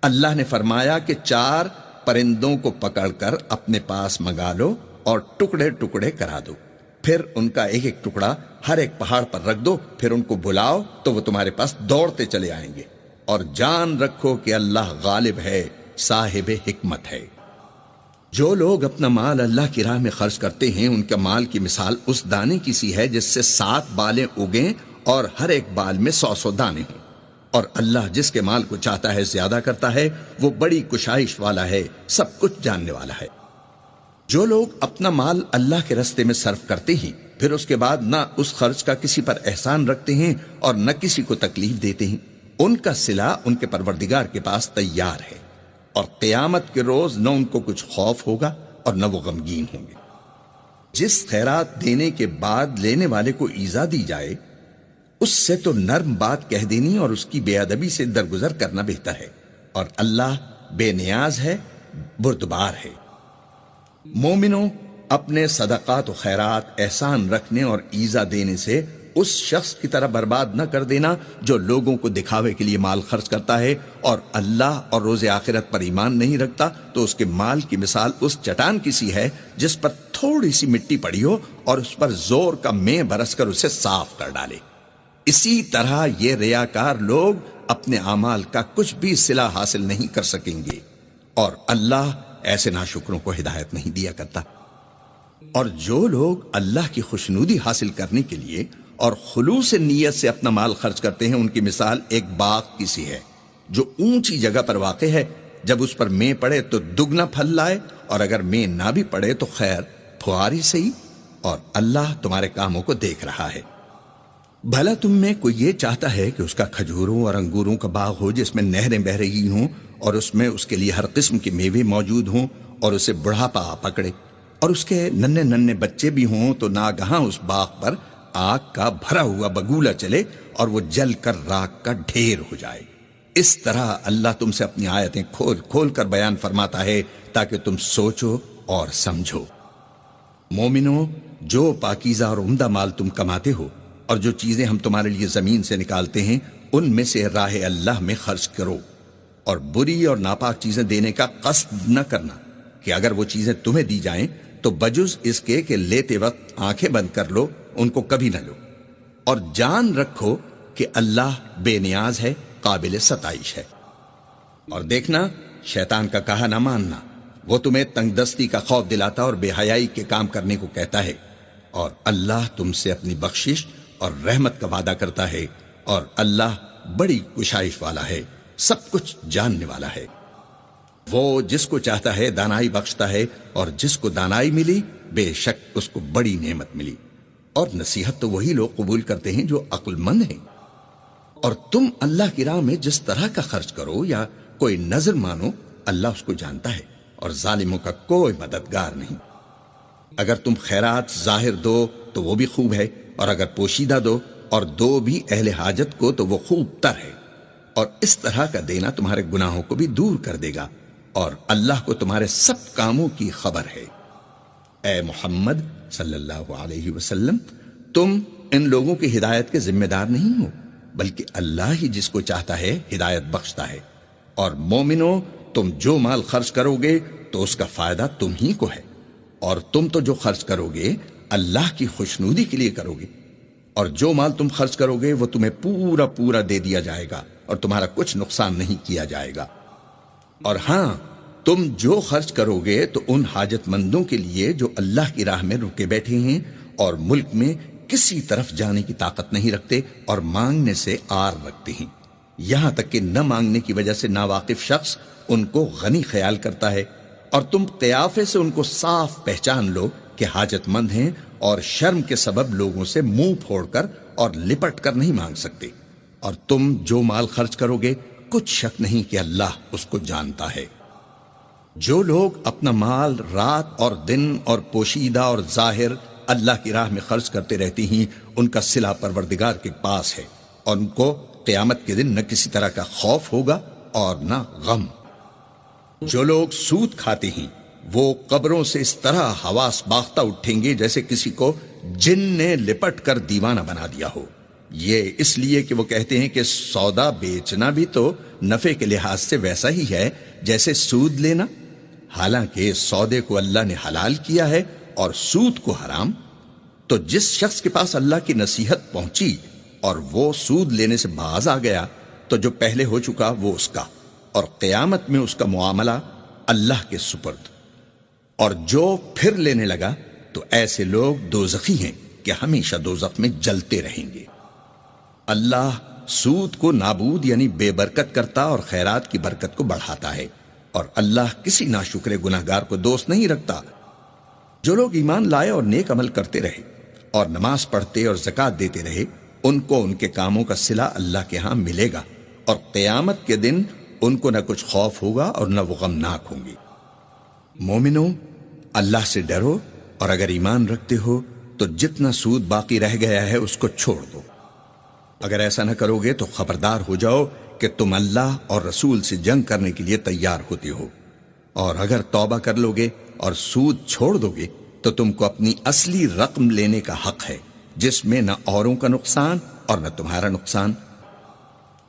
اللہ نے فرمایا کہ 4 پرندوں کو پکڑ کر اپنے پاس منگا لو اور ٹکڑے ٹکڑے کرا دو، پھر ان کا ایک ایک ٹکڑا ہر ایک پہاڑ پر رکھ دو، پھر ان کو بلاؤ تو وہ تمہارے پاس دوڑتے چلے آئیں گے، اور جان رکھو کہ اللہ غالب ہے، صاحب حکمت ہے۔ جو لوگ اپنا مال اللہ کی راہ میں خرچ کرتے ہیں ان کا مال کی مثال اس دانے کی سی ہے جس سے 7 بالیں اگیں اور ہر ایک بال میں 100 دانے ہوں، اور اللہ جس کے مال کو چاہتا ہے زیادہ کرتا ہے، وہ بڑی کشائش والا ہے، سب کچھ جاننے والا ہے۔ جو لوگ اپنا مال اللہ کے راستے میں صرف کرتے ہیں پھر اس کے بعد نہ اس خرچ کا کسی پر احسان رکھتے ہیں اور نہ کسی کو تکلیف دیتے ہیں، ان کا صلہ ان کے پروردگار کے پاس تیار ہے، اور قیامت کے روز نہ ان کو کچھ خوف ہوگا اور نہ وہ غمگین ہوں گے۔ جس خیرات دینے کے بعد لینے والے کو ایذا دی جائے اس سے تو نرم بات کہہ دینی اور اس کی بے ادبی سے درگزر کرنا بہتر ہے، اور اللہ بے نیاز ہے، بردبار ہے۔ مومنوں، اپنے صدقات و خیرات احسان رکھنے اور ایذا دینے سے اس شخص کی طرح برباد نہ کر دینا جو لوگوں کو دکھاوے کے لیے مال خرچ کرتا ہے اور اللہ اور روز آخرت پر ایمان نہیں رکھتا، تو اس کے مال کی مثال اس چٹان کی سی ہے جس پر تھوڑی سی مٹی پڑی ہو اور اس پر زور کا مے برس کر اسے صاف کر ڈالے۔ اسی طرح یہ ریاکار لوگ اپنے اعمال کا کچھ بھی صلہ حاصل نہیں کر سکیں گے، اور اللہ ایسے ناشکروں کو ہدایت نہیں دیا کرتا۔ اور جو لوگ اللہ کی خوشنودی حاصل کرنے کے لیے اور خلوص نیت سے اپنا مال خرچ کرتے ہیں، ان کی مثال ایک باغ کی سی ہے جو اونچی جگہ پر واقع ہے۔ جب اس پر مے پڑے تو دگنا پھل لائے، اور اگر مے نہ بھی پڑے تو خیر پھواری صحیح، اور اللہ تمہارے کاموں کو دیکھ رہا ہے۔ بھلا تم میں کوئی یہ چاہتا ہے کہ اس کا کھجوروں اور انگوروں کا باغ ہو جس میں نہریں بہ رہی ہوں اور اس میں اس کے لیے ہر قسم کے میوے موجود ہوں، اور اسے بڑھاپا آ پکڑے اور اس کے ننھے ننھے بچے بھی ہوں، تو ناگہاں اس باغ پر آگ کا بھرا ہوا بگولا چلے اور وہ جل کر راکھ کا ڈھیر ہو جائے؟ اس طرح اللہ تم سے اپنی آیتیں کھول کھول کر بیان فرماتا ہے تاکہ تم سوچو اور سمجھو۔ مومنوں، جو پاکیزہ اور عمدہ مال تم کماتے ہو اور جو چیزیں ہم تمہارے لیے زمین سے نکالتے ہیں، ان میں سے راہ اللہ میں خرچ کرو، اور بری اور ناپاک چیزیں دینے کا قصد نہ کرنا کہ اگر وہ چیزیں تمہیں دی جائیں تو بجز اس کے کہ لیتے وقت آنکھیں بند کر لو، ان کو کبھی نہ لو، اور جان رکھو کہ اللہ بے نیاز ہے، قابل ستائش ہے۔ اور دیکھنا، شیطان کا کہا نہ ماننا، وہ تمہیں تنگ دستی کا خوف دلاتا اور بے حیائی کے کام کرنے کو کہتا ہے، اور اللہ تم سے اپنی بخشش اور رحمت کا وعدہ کرتا ہے، اور اللہ بڑی کشائش والا ہے، سب کچھ جاننے والا ہے۔ وہ جس کو چاہتا ہے دانائی بخشتا ہے، اور جس کو دانائی ملی بے شک اس کو بڑی نعمت ملی، اور نصیحت تو وہی لوگ قبول کرتے ہیں جو عقل مند ہیں۔ اور تم اللہ کی راہ میں جس طرح کا خرچ کرو یا کوئی نظر مانو، اللہ اس کو جانتا ہے، اور ظالموں کا کوئی مددگار نہیں۔ اگر تم خیرات ظاہر دو تو وہ بھی خوب ہے، اور اگر پوشیدہ دو اور دو بھی اہل حاجت کو تو وہ خوب تر ہے، اور اس طرح کا دینا تمہارے گناہوں کو بھی دور کر دے گا، اور اللہ کو تمہارے سب کاموں کی خبر ہے۔ اے محمد صلی اللہ علیہ وسلم، تم ان لوگوں کی ہدایت کے ذمہ دار نہیں ہو، بلکہ اللہ ہی جس کو چاہتا ہے ہدایت بخشتا ہے۔ اور مومنوں، تم جو مال خرچ کرو گے تو اس کا فائدہ تم ہی کو ہے، اور تم تو جو خرچ کرو گے اللہ کی خوشنودی کے لیے کرو گے، اور جو مال تم خرچ کرو گے وہ تمہیں پورا پورا دے دیا جائے گا، اور تمہارا کچھ نقصان نہیں کیا جائے گا۔ اور ہاں، تم جو خرچ کرو گے تو ان حاجت مندوں کے لیے جو اللہ کی راہ میں رکے بیٹھے ہیں اور ملک میں کسی طرف جانے کی طاقت نہیں رکھتے اور مانگنے سے آر رکھتے ہیں، یہاں تک کہ نہ مانگنے کی وجہ سے ناواقف شخص ان کو غنی خیال کرتا ہے، اور تم قیافے سے ان کو صاف پہچان لو کہ حاجت مند ہیں، اور شرم کے سبب لوگوں سے منہ پھوڑ کر اور لپٹ کر نہیں مانگ سکتے۔ اور تم جو مال خرچ کرو گے کچھ شک نہیں کہ اللہ اس کو جانتا ہے۔ جو لوگ اپنا مال رات اور دن اور پوشیدہ اور ظاہر اللہ کی راہ میں خرچ کرتے رہتے ہیں، ان کا صلہ پروردگار کے پاس ہے، اور ان کو قیامت کے دن نہ کسی طرح کا خوف ہوگا اور نہ غم۔ جو لوگ سود کھاتے ہیں وہ قبروں سے اس طرح حواس باختہ اٹھیں گے جیسے کسی کو جن نے لپٹ کر دیوانہ بنا دیا ہو، یہ اس لیے کہ وہ کہتے ہیں کہ سودا بیچنا بھی تو نفع کے لحاظ سے ویسا ہی ہے جیسے سود لینا، حالانکہ سودے کو اللہ نے حلال کیا ہے اور سود کو حرام۔ تو جس شخص کے پاس اللہ کی نصیحت پہنچی اور وہ سود لینے سے باز آ گیا تو جو پہلے ہو چکا وہ اس کا، اور قیامت میں اس کا معاملہ اللہ کے سپرد۔ اور جو پھر لینے لگا تو ایسے لوگ دوزخی ہیں کہ ہمیشہ دوزخ میں جلتے رہیں گے۔ اللہ سود کو نابود یعنی بے برکت کرتا اور خیرات کی برکت کو بڑھاتا ہے، اور اللہ کسی ناشکرے گناہگار کو دوست نہیں رکھتا۔ جو لوگ ایمان لائے اور نیک عمل کرتے رہے اور نماز پڑھتے اور زکوٰۃ دیتے رہے، ان کو ان کے کاموں کا صلہ اللہ کے ہاں ملے گا، اور قیامت کے دن ان کو نہ کچھ خوف ہوگا اور نہ وہ غمناک ہوں گے۔ مومنوں، اللہ سے ڈرو، اور اگر ایمان رکھتے ہو تو جتنا سود باقی رہ گیا ہے اس کو چھوڑ دو، اگر ایسا نہ کرو گے تو خبردار ہو جاؤ کہ تم اللہ اور رسول سے جنگ کرنے کے لیے تیار ہوتے ہو، اور اگر توبہ کر لو گے اور سود چھوڑ دو گے تو تم کو اپنی اصلی رقم لینے کا حق ہے، جس میں نہ اوروں کا نقصان اور نہ تمہارا نقصان۔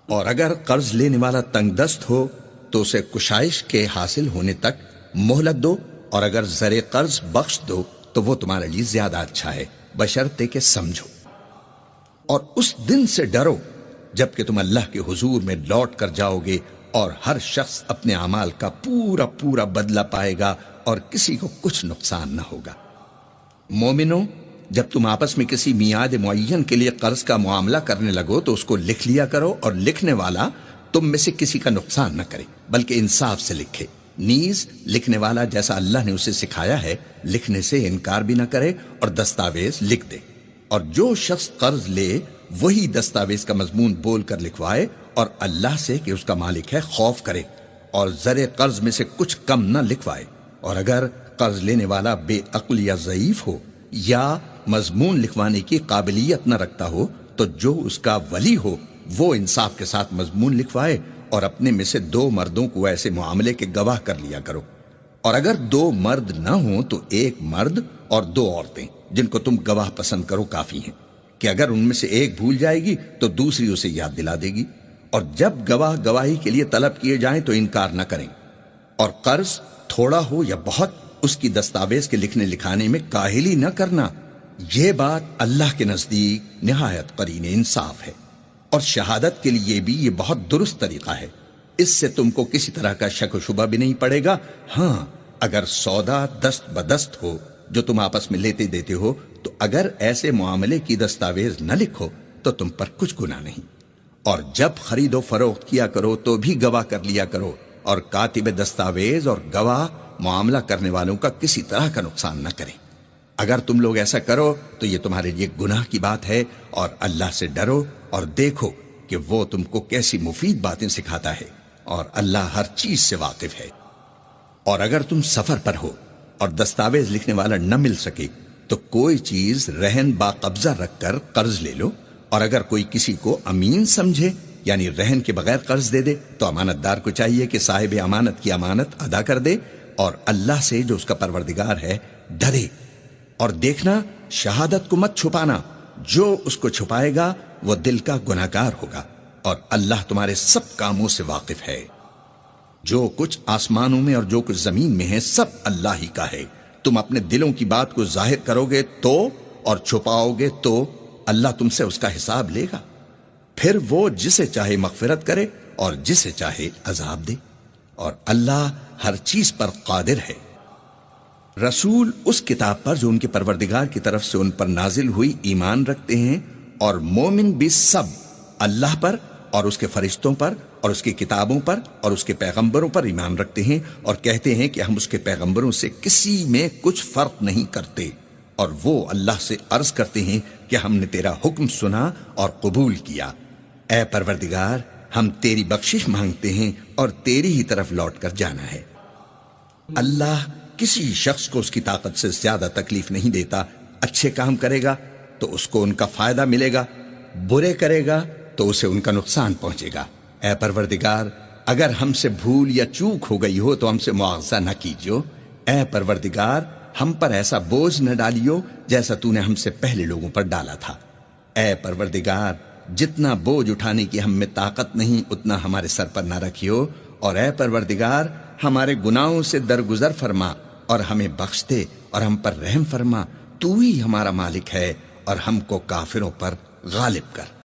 اور اگر قرض لینے والا تنگ دست ہو تو اسے کشائش کے حاصل ہونے تک مہلت دو، اور اگر زر قرض بخش دو تو وہ تمہارے لیے زیادہ اچھا ہے، بشرطے کہ سمجھو۔ اور اس دن سے ڈرو جب کہ تم اللہ کے حضور میں لوٹ کر جاؤ گے، اور ہر شخص اپنے اعمال کا پورا پورا بدلہ پائے گا، اور کسی کو کچھ نقصان نہ ہوگا۔ مومنوں، جب تم آپس میں کسی میعاد معین کے لیے قرض کا معاملہ کرنے لگو تو اس کو لکھ لیا کرو، اور لکھنے والا تم میں سے کسی کا نقصان نہ کرے بلکہ انصاف سے لکھے، نیز لکھنے والا جیسا اللہ نے اسے سکھایا ہے لکھنے سے انکار بھی نہ کرے، اور دستاویز لکھ دے۔ اور جو شخص قرض لے وہی دستاویز کا مضمون بول کر لکھوائے، اور اللہ سے کہ اس کا مالک ہے خوف کرے، اور زر قرض میں سے کچھ کم نہ لکھوائے۔ اور اگر قرض لینے والا بے عقل یا ضعیف ہو یا مضمون لکھوانے کی قابلیت نہ رکھتا ہو تو جو اس کا ولی ہو وہ انصاف کے ساتھ مضمون لکھوائے، اور اپنے میں سے 2 مردوں کو ایسے معاملے کے گواہ کر لیا کرو۔ اور اگر 2 مرد نہ ہوں تو 1 مرد اور 2 عورتیں جن کو تم گواہ پسند کرو کافی ہیں، کہ اگر ان میں سے ایک بھول جائے گی تو دوسری اسے یاد دلا دے گی۔ اور جب گواہ گواہی کے لیے طلب کیے جائیں تو انکار نہ کریں۔ اور قرض تھوڑا ہو یا بہت، اس کی دستاویز کے لکھنے لکھانے میں کاہلی نہ کرنا، یہ بات اللہ کے نزدیک نہایت قرین انصاف ہے، اور شہادت کے لیے بھی یہ بہت درست طریقہ ہے، اس سے تم کو کسی طرح کا شک و شبہ بھی نہیں پڑے گا۔ ہاں، اگر سودا دست بدست ہو جو تم آپس میں لیتے دیتے ہو تو اگر ایسے معاملے کی دستاویز نہ لکھو تو تم پر کچھ گناہ نہیں۔ اور جب خرید و فروخت کیا کرو تو بھی گواہ کر لیا کرو، اور کاتب دستاویز اور گواہ معاملہ کرنے والوں کا کسی طرح کا نقصان نہ کریں۔ اگر تم لوگ ایسا کرو تو یہ تمہارے لیے گناہ کی بات ہے، اور اللہ سے ڈرو اور دیکھو کہ وہ تم کو کیسی مفید باتیں سکھاتا ہے، اور اللہ ہر چیز سے واقف ہے۔ اور اگر تم سفر پر ہو اور دستاویز لکھنے والا نہ مل سکے تو کوئی چیز رہن با قبضہ رکھ کر قرض لے لو، اور اگر کوئی کسی کو امین سمجھے یعنی رہن کے بغیر قرض دے دے تو امانت دار کو چاہیے کہ صاحب امانت کی امانت ادا کر دے، اور اللہ سے جو اس کا پروردگار ہے ڈرے۔ اور دیکھنا، شہادت کو مت چھپانا، جو اس کو چھپائے گا وہ دل کا گناہگار ہوگا، اور اللہ تمہارے سب کاموں سے واقف ہے۔ جو کچھ آسمانوں میں اور جو کچھ زمین میں ہے سب اللہ ہی کا ہے۔ تم اپنے دلوں کی بات کو ظاہر کرو گے تو، اور چھپاؤ گے تو، اللہ تم سے اس کا حساب لے گا۔ پھر وہ جسے چاہے مغفرت کرے اور جسے چاہے عذاب دے، اور اللہ ہر چیز پر قادر ہے۔ رسول اس کتاب پر جو ان کے پروردگار کی طرف سے ان پر نازل ہوئی ایمان رکھتے ہیں، اور مومن بھی سب اللہ پر اور اس کے فرشتوں پر اور اس کی کتابوں پر اور اس کے پیغمبروں پر ایمان رکھتے ہیں، اور کہتے ہیں کہ ہم اس کے پیغمبروں سے کسی میں کچھ فرق نہیں کرتے، اور وہ اللہ سے عرض کرتے ہیں کہ ہم نے تیرا حکم سنا اور قبول کیا۔ اے پروردگار، ہم تیری بخشش مانگتے ہیں اور تیری ہی طرف لوٹ کر جانا ہے۔ اللہ کسی شخص کو اس کی طاقت سے زیادہ تکلیف نہیں دیتا۔ اچھے کام کرے گا تو اس کو ان کا فائدہ ملے گا، برے کرے گا تو اسے ان کا نقصان پہنچے گا۔ اے پروردگار، اگر ہم سے بھول یا چوک ہو گئی ہو تو ہم سے مواخذہ نہ کیجیو۔ اے پروردگار، ہم پر ایسا بوجھ نہ ڈالیو جیسا تو نے ہم سے پہلے لوگوں پر ڈالا تھا۔ اے پروردگار، جتنا بوجھ اٹھانے کی ہم میں طاقت نہیں اتنا ہمارے سر پر نہ رکھیو، اور اے پروردگار ہمارے گناہوں سے درگزر فرما اور ہمیں بخش دے اور ہم پر رحم فرما۔ تو ہی ہمارا مالک ہے اور ہم کو کافروں پر غالب کر۔